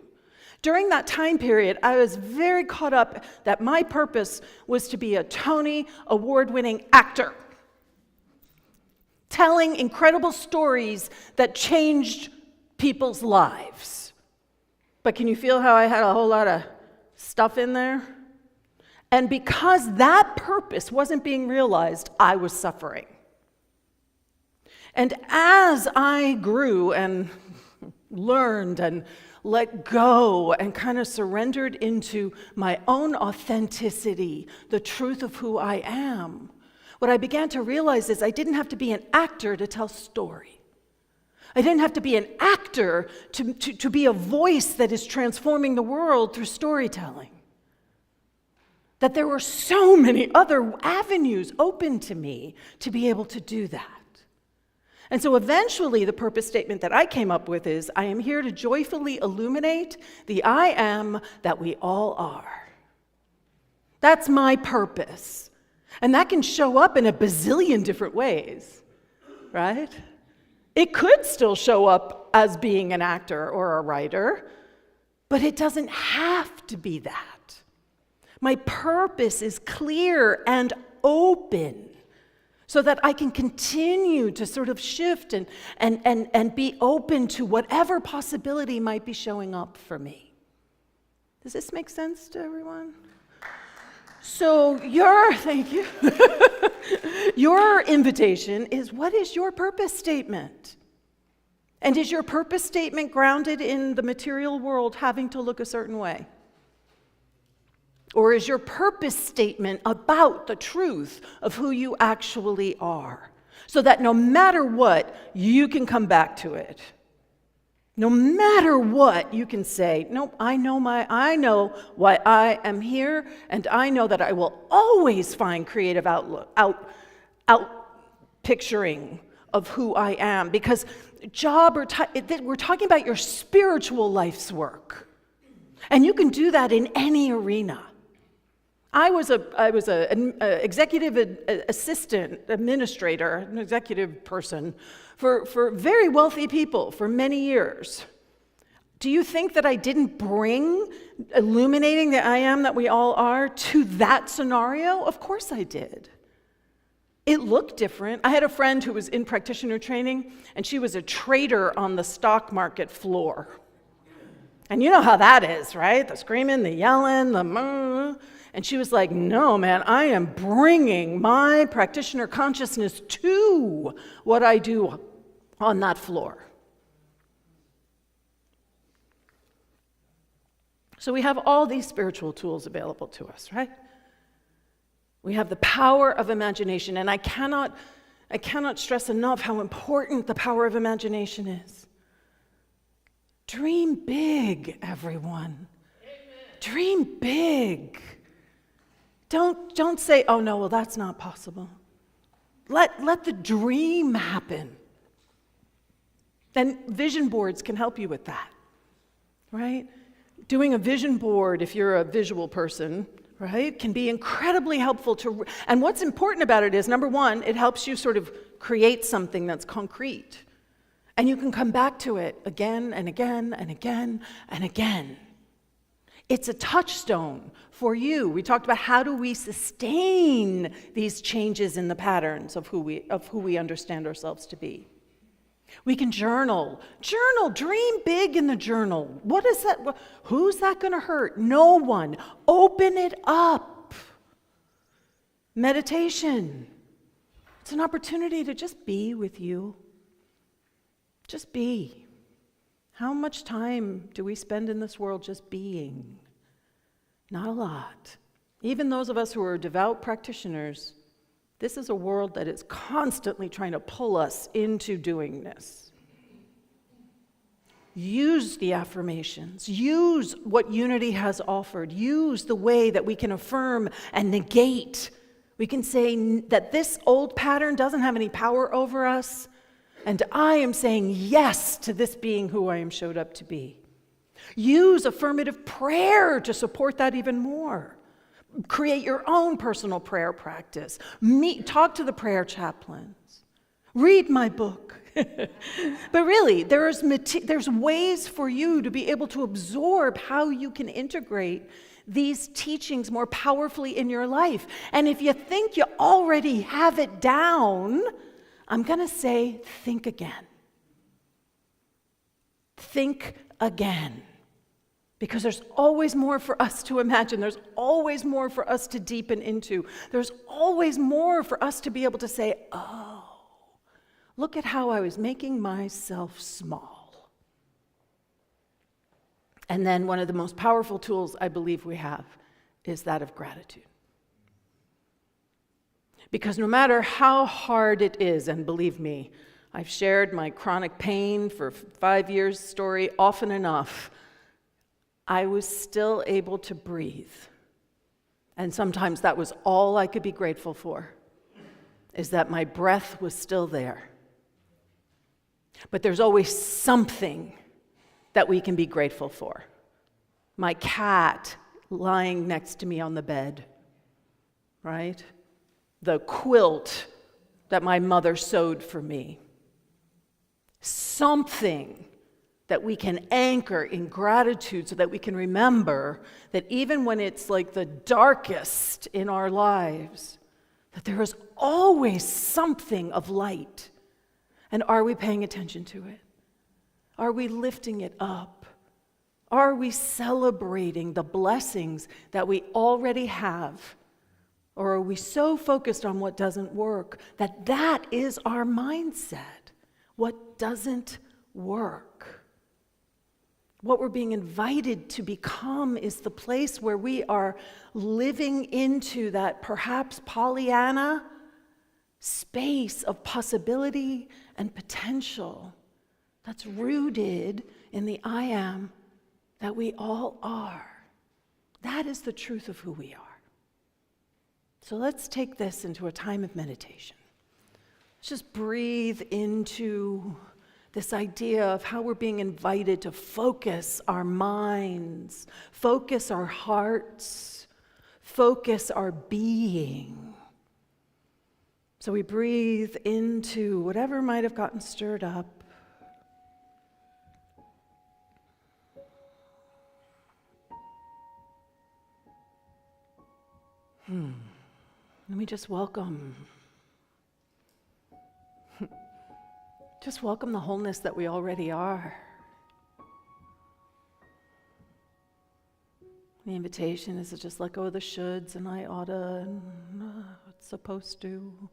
During that time period, I was very caught up that my purpose was to be a Tony Award-winning actor, telling incredible stories that changed people's lives. But can you feel how I had a whole lot of stuff in there? And because that purpose wasn't being realized, I was suffering. And as I grew, and learned and let go and kind of surrendered into my own authenticity, the truth of who I am, what I began to realize is I didn't have to be an actor to tell story. I didn't have to be an actor to be a voice that is transforming the world through storytelling. That there were so many other avenues open to me to be able to do that. And so eventually the purpose statement that I came up with is, I am here to joyfully illuminate the I am that we all are. That's my purpose. And that can show up in a bazillion different ways, right? It could still show up as being an actor or a writer, but it doesn't have to be that. My purpose is clear and open so that I can continue to sort of shift and be open to whatever possibility might be showing up for me. Does this make sense to everyone? So thank you. Your invitation is, what is your purpose statement? And is your purpose statement grounded in the material world having to look a certain way? Or is your purpose statement about the truth of who you actually are? So that no matter what, you can come back to it. No matter what, you can say, nope, I know why I am here, and I know that I will always find creative picturing of who I am. Because we're talking about your spiritual life's work. And you can do that in any arena. I was an executive assistant, administrator, an executive person for very wealthy people for many years. Do you think that I didn't bring illuminating the I am that we all are to that scenario? Of course I did. It looked different. I had a friend who was in practitioner training, and she was a trader on the stock market floor. And you know how that is, right? The screaming, the yelling, the... And she was like, no, man, I am bringing my practitioner consciousness to what I do on that floor. So we have all these spiritual tools available to us, right? We have the power of imagination, and I cannot stress enough how important the power of imagination is. Dream big, everyone. Amen. Dream big. Don't say, oh no, well that's not possible. Let the dream happen. And vision boards can help you with that, right? Doing a vision board, if you're a visual person, right, can be incredibly helpful and what's important about it is, number one, it helps you sort of create something that's concrete. And you can come back to it again and again and again and again. It's a touchstone for you. We talked about how do we sustain these changes in the patterns of who we understand ourselves to be. We can journal, dream big in the journal. What is that? Who's that going to hurt? No one. Open it up. Meditation. It's an opportunity to just be with you. Just be. How much time do we spend in this world just being? Not a lot. Even those of us who are devout practitioners, this is a world that is constantly trying to pull us into doing this. Use the affirmations. Use what unity has offered. Use the way that we can affirm and negate. We can say that this old pattern doesn't have any power over us, and I am saying yes to this being who I am showed up to be. Use affirmative prayer to support that even more. Create your own personal prayer practice. Talk to the prayer chaplains. Read my book. But really, there's ways for you to be able to absorb how you can integrate these teachings more powerfully in your life. And if you think you already have it down, I'm going to say, think again. Think again. Because there's always more for us to imagine. There's always more for us to deepen into. There's always more for us to be able to say, oh, look at how I was making myself small. And then one of the most powerful tools I believe we have is that of gratitude. Because no matter how hard it is, and believe me, I've shared my chronic pain for 5 years story often enough, I was still able to breathe. And sometimes that was all I could be grateful for, is that my breath was still there. But there's always something that we can be grateful for. My cat lying next to me on the bed, right? The quilt that my mother sewed for me. Something that we can anchor in gratitude so that we can remember that even when it's like the darkest in our lives, that there is always something of light. And are we paying attention to it? Are we lifting it up? Are we celebrating the blessings that we already have? Or are we so focused on what doesn't work that that is our mindset? What doesn't work? What we're being invited to become is the place where we are living into that perhaps Pollyanna space of possibility and potential that's rooted in the I am that we all are. That is the truth of who we are. So let's take this into a time of meditation. Let's just breathe into this idea of how we're being invited to focus our minds, focus our hearts, focus our being. So we breathe into whatever might have gotten stirred up. Let me just welcome. Just welcome the wholeness that we already are. The invitation is to just let go of the shoulds and I oughta and it's supposed to.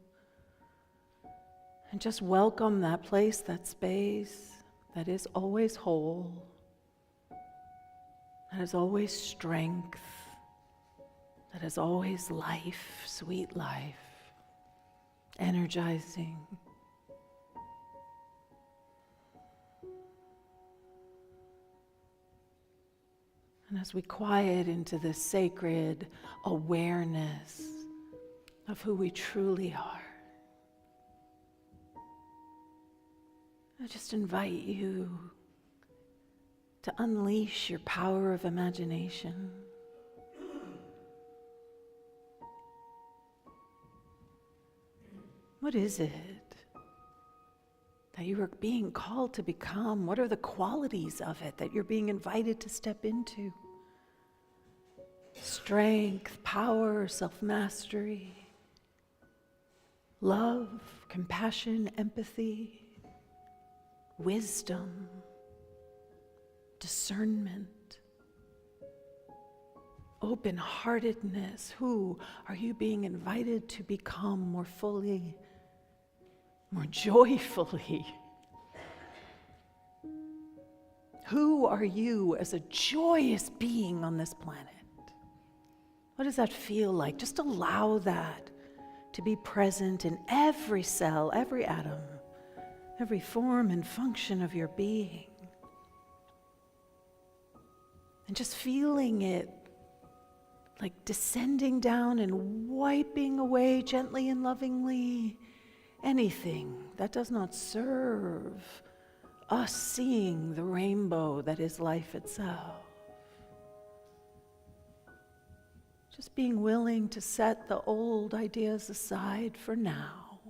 And just welcome that place, that space that is always whole, that is always strength, that is always life, sweet life, energizing. And as we quiet into this sacred awareness of who we truly are, I just invite you to unleash your power of imagination. What is it that you are being called to become? What are the qualities of it that you're being invited to step into? Strength, power, self-mastery, love, compassion, empathy, wisdom, discernment, open-heartedness. Who are you being invited to become more fully, more joyfully? Who are you as a joyous being on this planet? What does that feel like? Just allow that to be present in every cell, every atom, every form and function of your being. And just feeling it like descending down and wiping away gently and lovingly anything that does not serve us seeing the rainbow that is life itself. Just being willing to set the old ideas aside for now.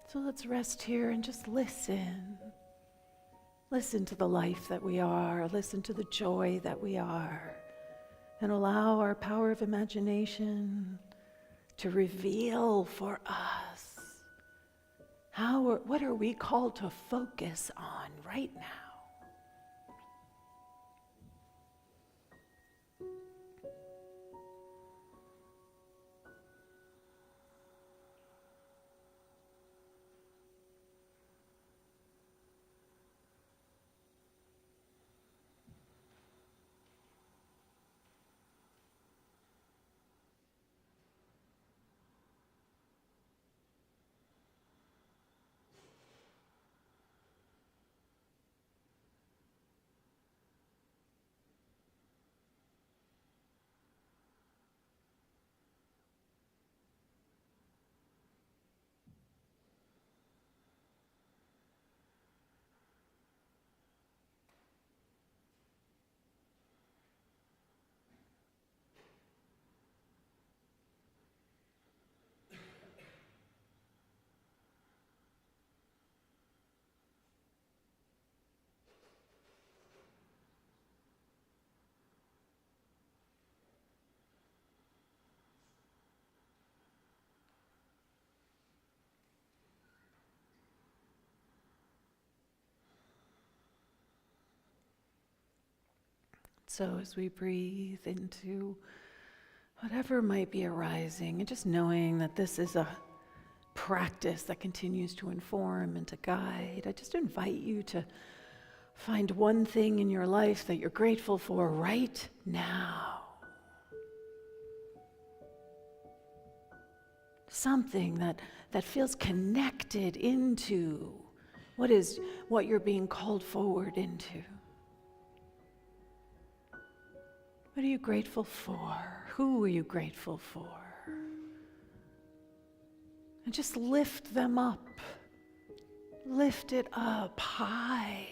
So let's rest here and just listen. Listen to the life that we are, listen to the joy that we are, and allow our power of imagination to reveal for us what are we called to focus on right now. So as we breathe into whatever might be arising, and just knowing that this is a practice that continues to inform and to guide, I just invite you to find one thing in your life that you're grateful for right now. Something that feels connected into what you're being called forward into. What are you grateful for? Who are you grateful for? And just lift them up. Lift it up high.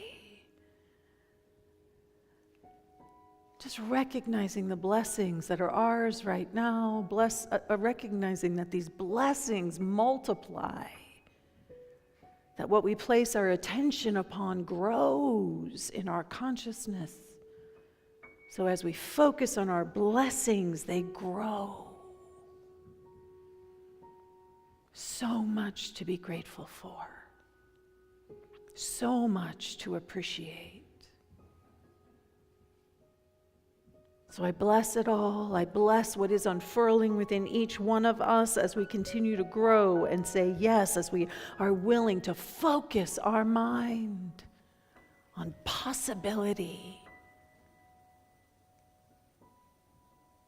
Just recognizing the blessings that are ours right now, recognizing that these blessings multiply, that what we place our attention upon grows in our consciousness. So as we focus on our blessings, they grow. So much to be grateful for. So much to appreciate. So I bless it all. I bless what is unfurling within each one of us as we continue to grow and say yes, as we are willing to focus our mind on possibility.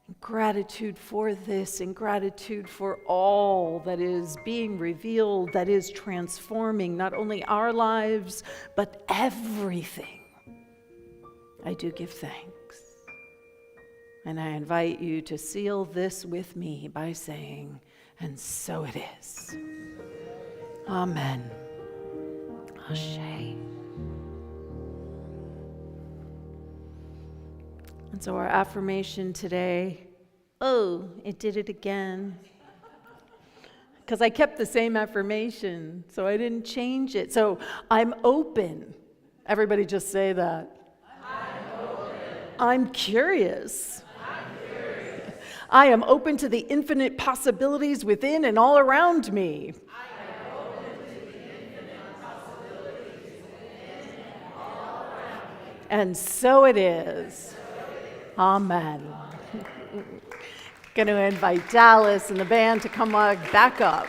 In gratitude for this, in gratitude for all that is being revealed, that is transforming not only our lives, but everything. I do give thanks. And I invite you to seal this with me by saying, and so it is. Amen. Ashe. And so our affirmation today, it did it again. Because I kept the same affirmation, so I didn't change it. So I'm open. Everybody just say that. I'm open. I'm curious. I am open to the infinite possibilities within and all around me. I am open to the infinite possibilities within and all around me. And so it is. Amen. Going to invite Dallas and the band to come back up.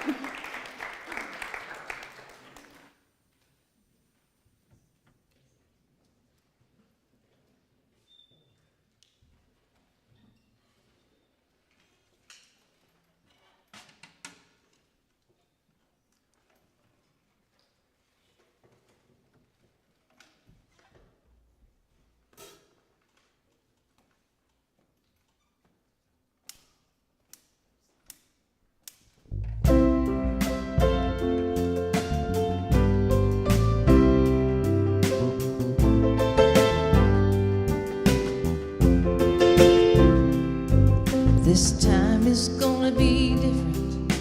This time is gonna be different.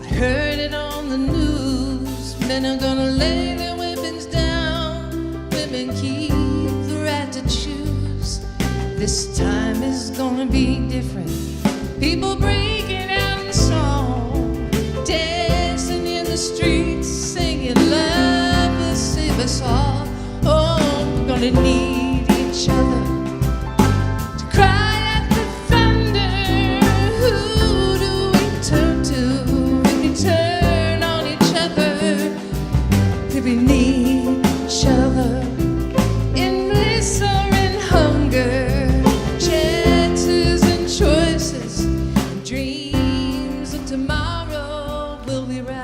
I heard it on the news. Men are gonna lay their weapons down. Women keep the right to choose. This time is gonna be different. People breaking out in song, dancing in the streets, singing love will save us all. Oh, we're gonna need each other. We need each other in bliss or in hunger, chances and choices, and dreams of tomorrow will we rise.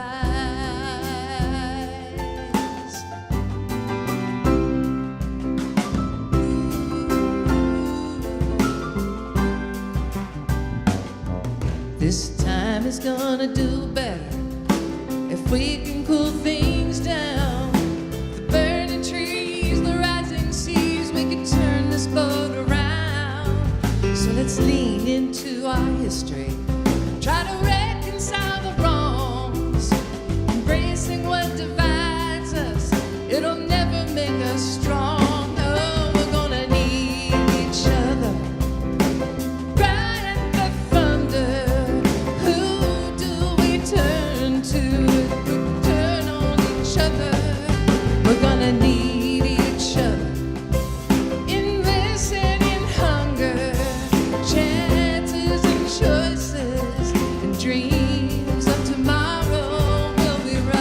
This time is gonna do better if we can cool things down. Let's lean into our history, try to reconcile the wrongs, embracing what divides us. It'll never make us strong. No, we're gonna need each other. Cry at the thunder. Who do we turn to? We turn on each other. We're gonna need each other in this and in hunger. choices and dreams of tomorrow will be right.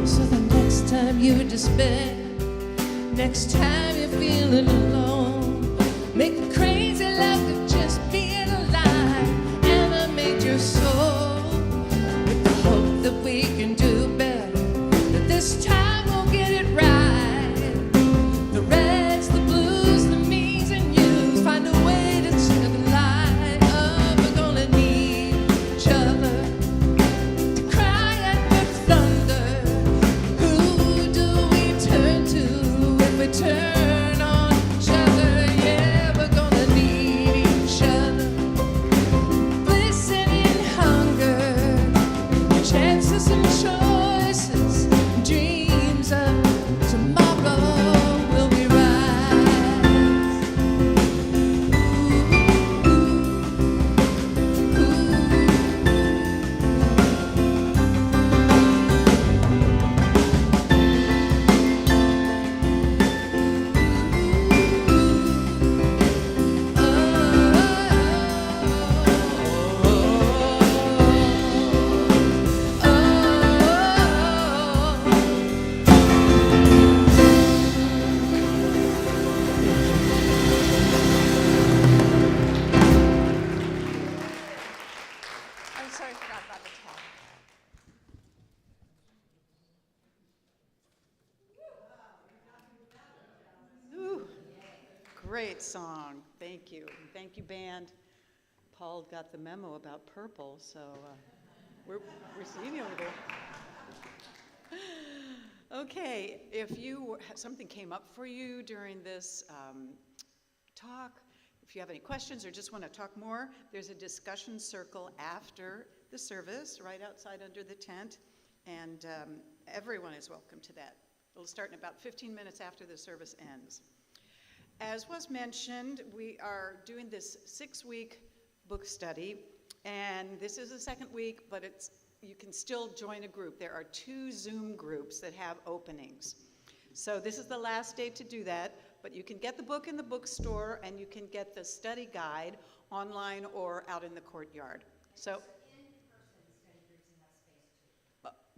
So the next time you despair, next time you're feeling alone, make the crazy luck of just being alive animate your soul with the hope that we can do better, that this time we'll get it right. The reds, the blues, the me's and you's, find a way to share the light. Oh, we're gonna need each other to cry at the thunder. Who do we turn to if we turn on each other? Yeah, we're gonna need each other. Listen in hunger, chances and choices, dreams of tomorrow will be right. I'm sorry, I forgot about the towel. Ooh, great song. Thank you. And thank you, band. Paul got the memo about purple, so we're seeing you over there. Okay, if something came up for you during this talk, if you have any questions or just want to talk more, there's a discussion circle after the service, right outside under the tent, and everyone is welcome to that. It'll start in about 15 minutes after the service ends. As was mentioned, we are doing this 6-week book study, and this is the second week, but you can still join a group. There are 2 Zoom groups that have openings. So this is the last day to do that, but you can get the book in the bookstore, and you can get the study guide online or out in the courtyard. So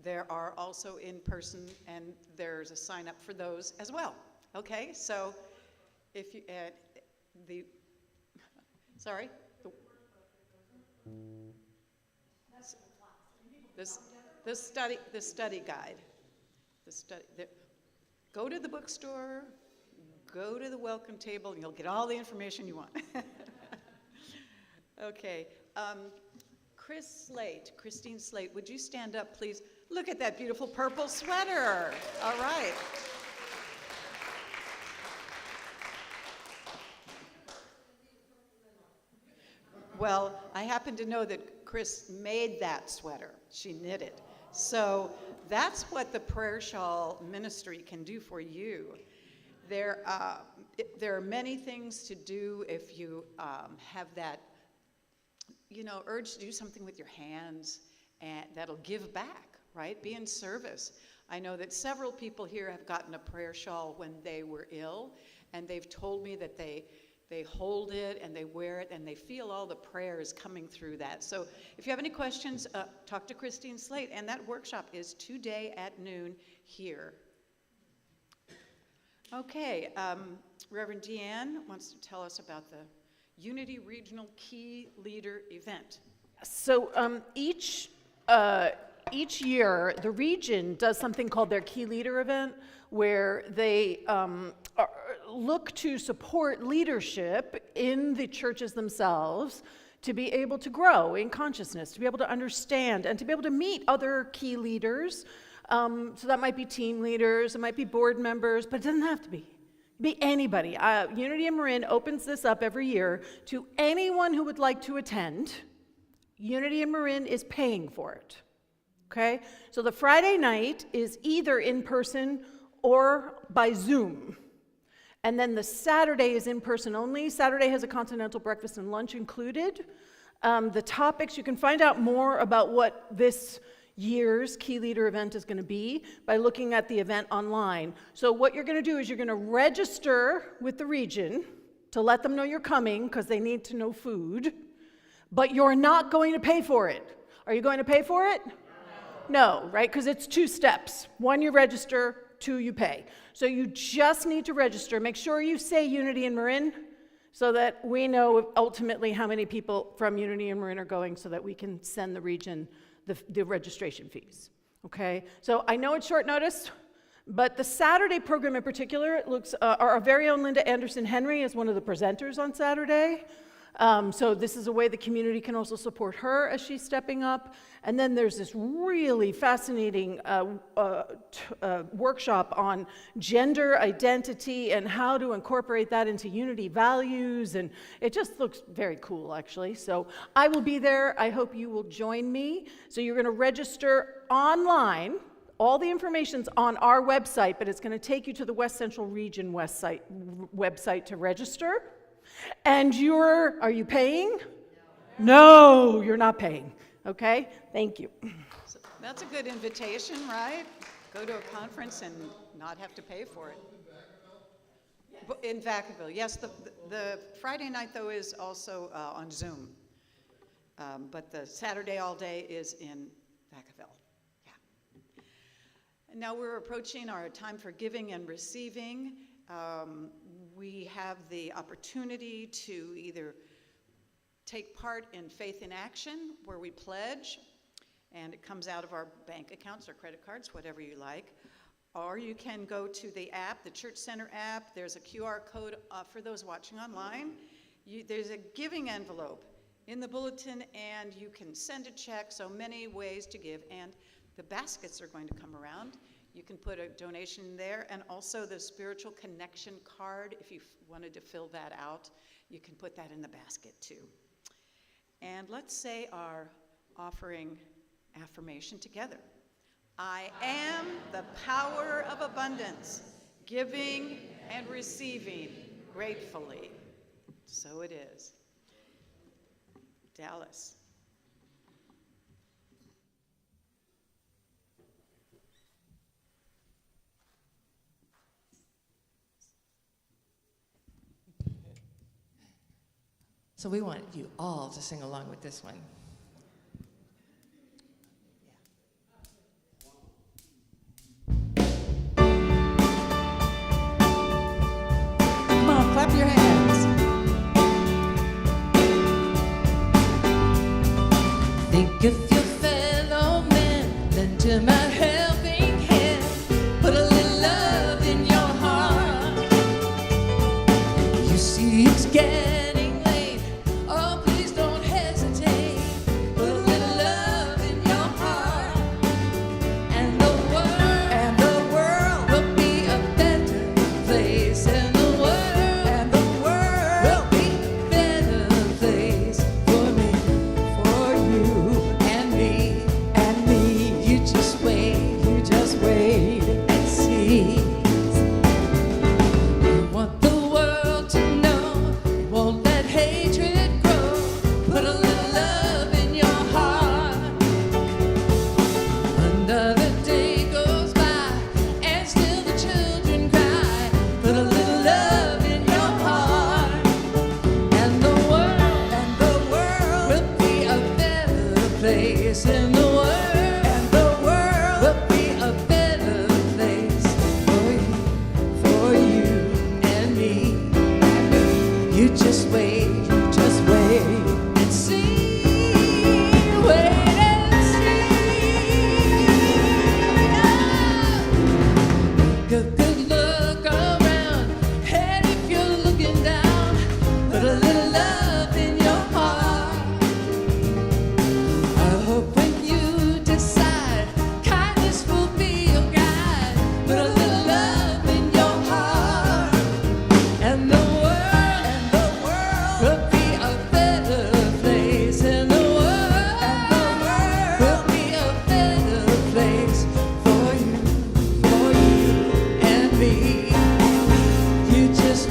there are also in-person, and there's a sign up for those as well. Okay, so if you, sorry? The study guide. Go to the bookstore, go to the welcome table, and you'll get all the information you want. Okay. Christine Slate, would you stand up, please? Look at that beautiful purple sweater. All right. Well, I happen to know that Chris made that sweater. She knit it. So that's what the prayer shawl ministry can do for you. There are many things to do if you have that, urge to do something with your hands, and that'll give back, right? Be in service. I know that several people here have gotten a prayer shawl when they were ill, and they've told me that they hold it and they wear it and they feel all the prayers coming through that. So if you have any questions, talk to Christine Slate, and that workshop is today at noon here. Okay, Reverend Deanne wants to tell us about the Unity Regional Key Leader event. So each year, the region does something called their Key Leader event, where they look to support leadership in the churches themselves to be able to grow in consciousness, to be able to understand, and to be able to meet other key leaders. So that might be team leaders, it might be board members, but it doesn't have to be. Be anybody. Unity in Marin opens this up every year to anyone who would like to attend. Unity in Marin is paying for it. Okay? So the Friday night is either in person or by Zoom. And then the Saturday is in person only. Saturday has a continental breakfast and lunch included. The topics, you can find out more about what this year's Key Leader event is going to be by looking at the event online. So what you're going to do is you're going to register with the region to let them know you're coming because they need to know food, but you're not going to pay for it. Are you going to pay for it? No, right? Because it's 2 steps. 1, you register, 2, you pay. So you just need to register. Make sure you say Unity and Marin so that we know ultimately how many people from Unity and Marin are going so that we can send the region the registration fees, okay? So I know it's short notice, but the Saturday program in particular, it looks, our very own Linda Anderson-Henry is one of the presenters on Saturday. So this is a way the community can also support her as she's stepping up. And then there's this really fascinating workshop on gender identity and how to incorporate that into Unity values. And it just looks very cool, actually. So I will be there. I hope you will join me. So you're going to register online. All the information's on our website, but it's going to take you to the West Central Region website to register. And are you paying? No, you're not paying. Okay? Thank you. So that's a good invitation, right? Go to a conference and not have to pay for it. In Vacaville, yes. The Friday night, though, is also on Zoom. But the Saturday all day is in Vacaville. Yeah. And now we're approaching our time for giving and receiving. We have the opportunity to either take part in Faith in Action, where we pledge, and it comes out of our bank accounts or credit cards, whatever you like. Or you can go to the app, the Church Center app. There's a QR code for those watching online. There's a giving envelope in the bulletin, and you can send a check, so many ways to give. And the baskets are going to come around. You can put a donation there, and also the spiritual connection card. If you wanted to fill that out, you can put that in the basket too. And let's say our offering affirmation together. I am the power of abundance, giving and receiving gratefully. So it is. Dallas. So we want you all to sing along with this one. Come on, clap your hands. Think of your fellow man, lend him a helping hand, put a little love in your heart. You see it's getting world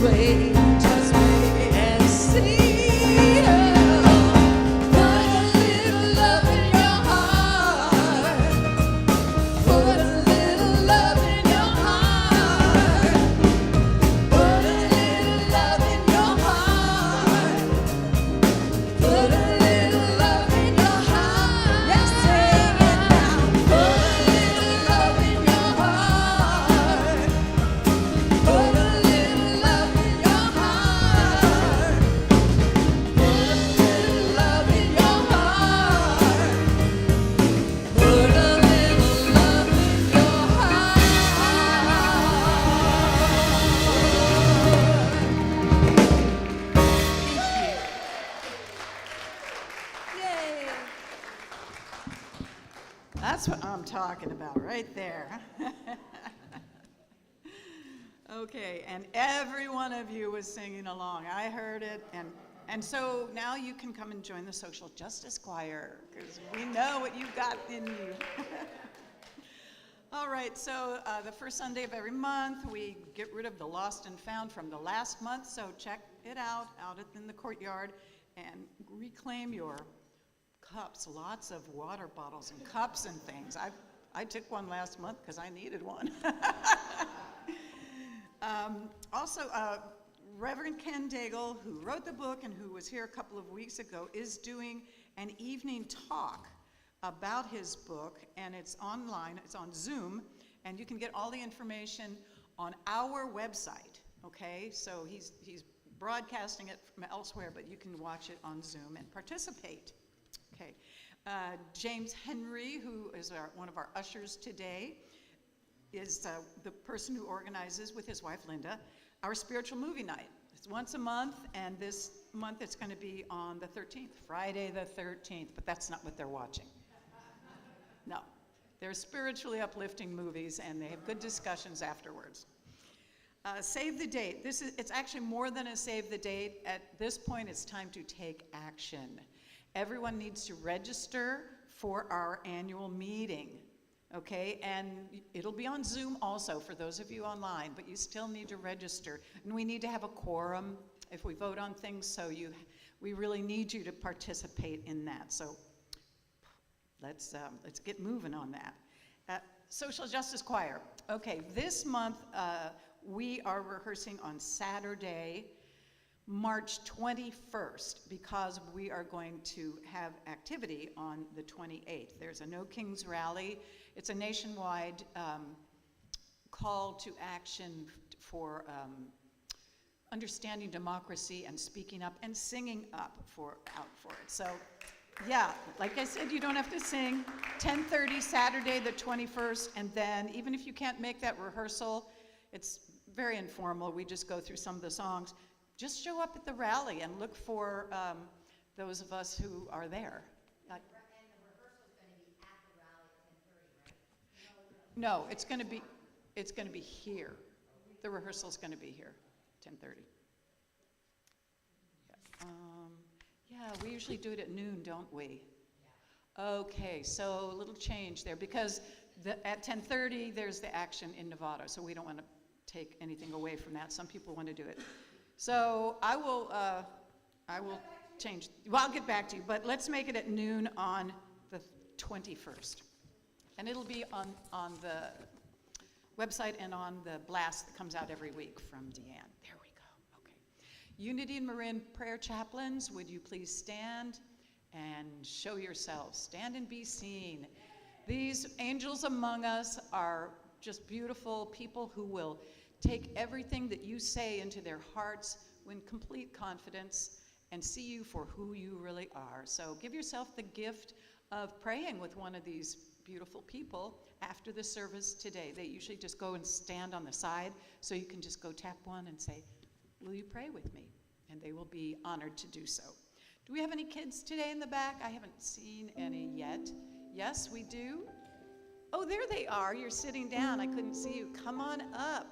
wait. You just wait and see. Put a little love in your heart. Put a little love in your heart. Put a little love in your heart. Put a little love in your heart. Yes, sing it now. Put a little love in your heart. Put a little love in your heart. Put a little love in your heart. Put a little love in your heart. Yay! That's what I'm talking about right there. Okay, and every one of you was singing along. I heard it, and so now you can come and join the Social Justice Choir, because we know what you've got in you. All right, so the first Sunday of every month, we get rid of the lost and found from the last month, so check it out in the courtyard, and reclaim your cups, lots of water bottles and cups and things. I took one last month because I needed one. Also, Reverend Ken Daigle, who wrote the book and who was here a couple of weeks ago, is doing an evening talk about his book, and it's online, it's on Zoom, and you can get all the information on our website, okay? So he's broadcasting it from elsewhere, but you can watch it on Zoom and participate. Okay, James Henry, who is one of our ushers today, is the person who organizes, with his wife Linda, our spiritual movie night. It's once a month, and this month it's going to be on the 13th, Friday the 13th, but that's not what they're watching. No, they're spiritually uplifting movies, and they have good discussions afterwards. Save the date. It's actually more than a save the date. At this point, it's time to take action. Everyone needs to register for our annual meeting, okay? And it'll be on Zoom also for those of you online, but you still need to register. And we need to have a quorum if we vote on things, so we really need you to participate in that. So let's get moving on that. Social Justice Choir. Okay, this month we are rehearsing on Saturday, March 21st, because we are going to have activity on the 28th. There's a No Kings rally. It's a nationwide call to action for understanding democracy and speaking up and singing out for it. So, yeah, like I said, you don't have to sing. 10:30 Saturday the 21st, and then even if you can't make that rehearsal, it's very informal. We just go through some of the songs. Just show up at the rally and look for those of us who are there. And the rehearsal's going to be at the rally at 10:30, right? No, it's going to be here. The rehearsal's going to be here, 10:30. Yeah, we usually do it at noon, don't we? Yeah. Okay, so a little change there, because at 10:30 there's the action in Nevada, so we don't want to take anything away from that. Some people want to do it. So I will change. Well, I'll get back to you, but let's make it at noon on the 21st. And it'll be on the website and on the blast that comes out every week from Deanne. There we go. Okay. Unity and Marin prayer chaplains, would you please stand and show yourselves? Stand and be seen. These angels among us are just beautiful people who will take everything that you say into their hearts with complete confidence and see you for who you really are. So give yourself the gift of praying with one of these beautiful people after the service today. They usually just go and stand on the side, so you can just go tap one and say, "Will you pray with me?" And they will be honored to do so. Do we have any kids today in the back? I haven't seen any yet. Yes, we do. Oh, there they are. You're sitting down. I couldn't see you. Come on up.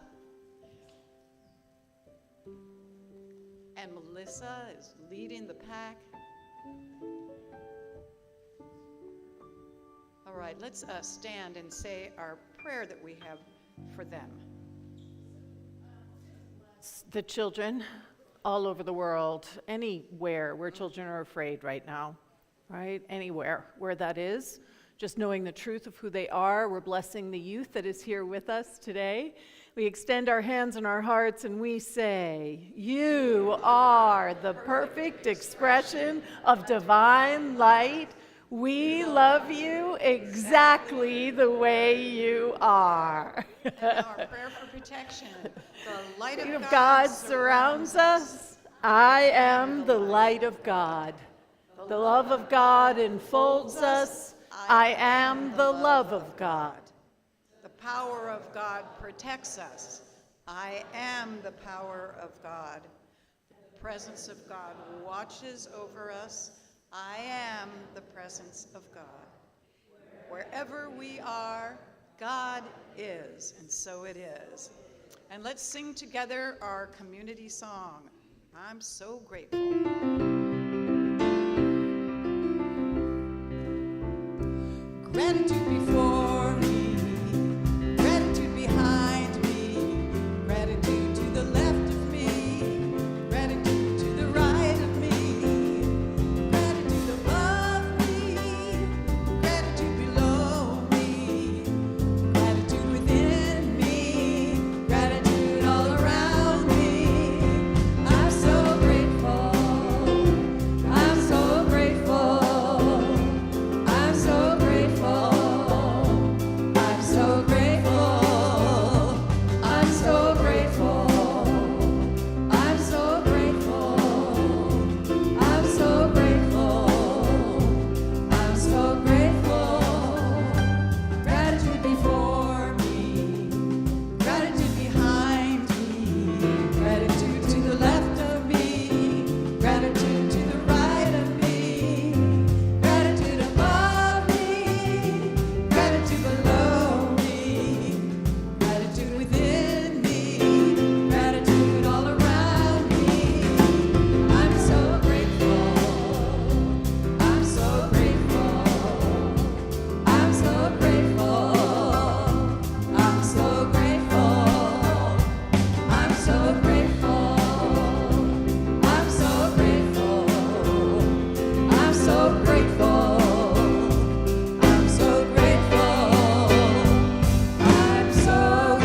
And Melissa is leading the pack. All right, let's stand and say our prayer that we have for them. the children all over the world, anywhere where children are afraid right now, right? Anywhere where that is. Just knowing the truth of who they are. We're blessing the youth that is here with us today. We extend our hands and our hearts and we say, you are the perfect expression of divine light. We love you exactly the way you are. And our prayer for protection. The light of God surrounds us. I am the light of God. The love of God enfolds us. I am the love of God. The power of God protects us. I am the power of God. The presence of God watches over us. I am the presence of God. Wherever we are, God is, and so it is. And let's sing together our community song. I'm so grateful. Gratitude before me, gratitude behind me, gratitude to the left of me, gratitude to the right of me, gratitude above me, gratitude below me, gratitude within me, gratitude all around me. I'm so grateful, I'm so grateful. I'm so grateful. I'm so grateful. I'm so grateful. I'm so grateful. I'm so grateful. I'm so grateful. Gratitude before me, gratitude behind me, gratitude to the left of me, gratitude to the right of me, gratitude above me, gratitude below me, gratitude within me, gratitude all around me. I'm so grateful. I'm so grateful. I'm so grateful. I'm so grateful. I'm so grateful. I'm so grateful. I'm so grateful. I'm so grateful. I'm so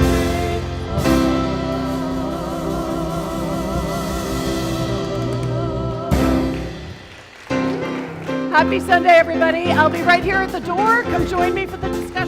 Happy Sunday, everybody. I'll be right here at the door. Come join me for the discussion.